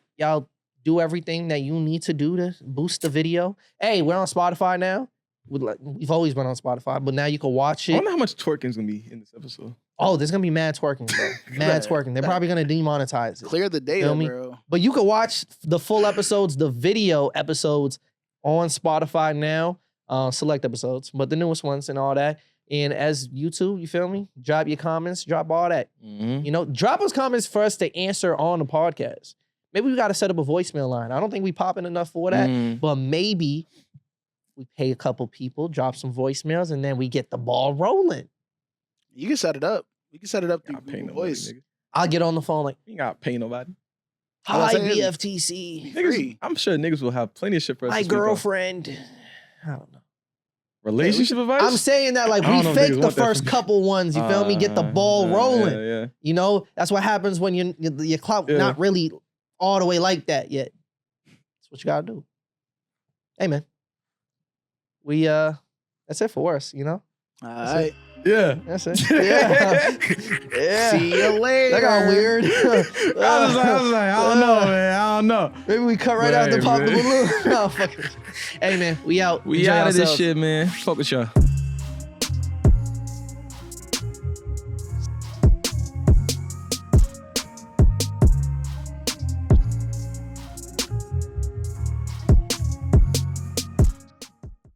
do everything that you need to do to boost the video. Hey, we're on Spotify now. We've always been on Spotify, but now you can watch it.
I wonder how much twerking's gonna be in this episode.
Oh, there's gonna be mad twerking, bro. Mad twerking. They're probably gonna demonetize it.
Clear the data, bro.
But you can watch the full episodes, the video episodes on Spotify now. Select episodes, but the newest ones and all that. And as YouTube, you feel me? Drop your comments, drop all that.
Mm-hmm.
You know, drop us comments for us to answer on the podcast. Maybe we gotta set up a voicemail line. I don't think we popping enough for that, but maybe we pay a couple people, drop some voicemails, and then we get the ball rolling.
You can set it up. We can set it up through voice.
Nobody,
I'll get on the phone like,
you ain't gotta pay nobody.
Hi, BFTC.
Niggas, I'm sure niggas will have plenty of shit for us.
My girlfriend. I don't know.
Relationship advice?
I'm saying that like we fake the first couple ones. You feel me? Get the ball rolling.
Yeah.
You know, that's what happens when your clout not really all the way like that yet. That's what you gotta do. Hey man. We that's it for us, you know?
All right.
Yeah.
That's it. Yeah.
See you later.
That got weird.
I was like, I don't know, man. I don't know.
Maybe we cut right out the pop the balloon. No, fuck it. Hey man, we out.
We out of this shit, man. Fuck with y'all.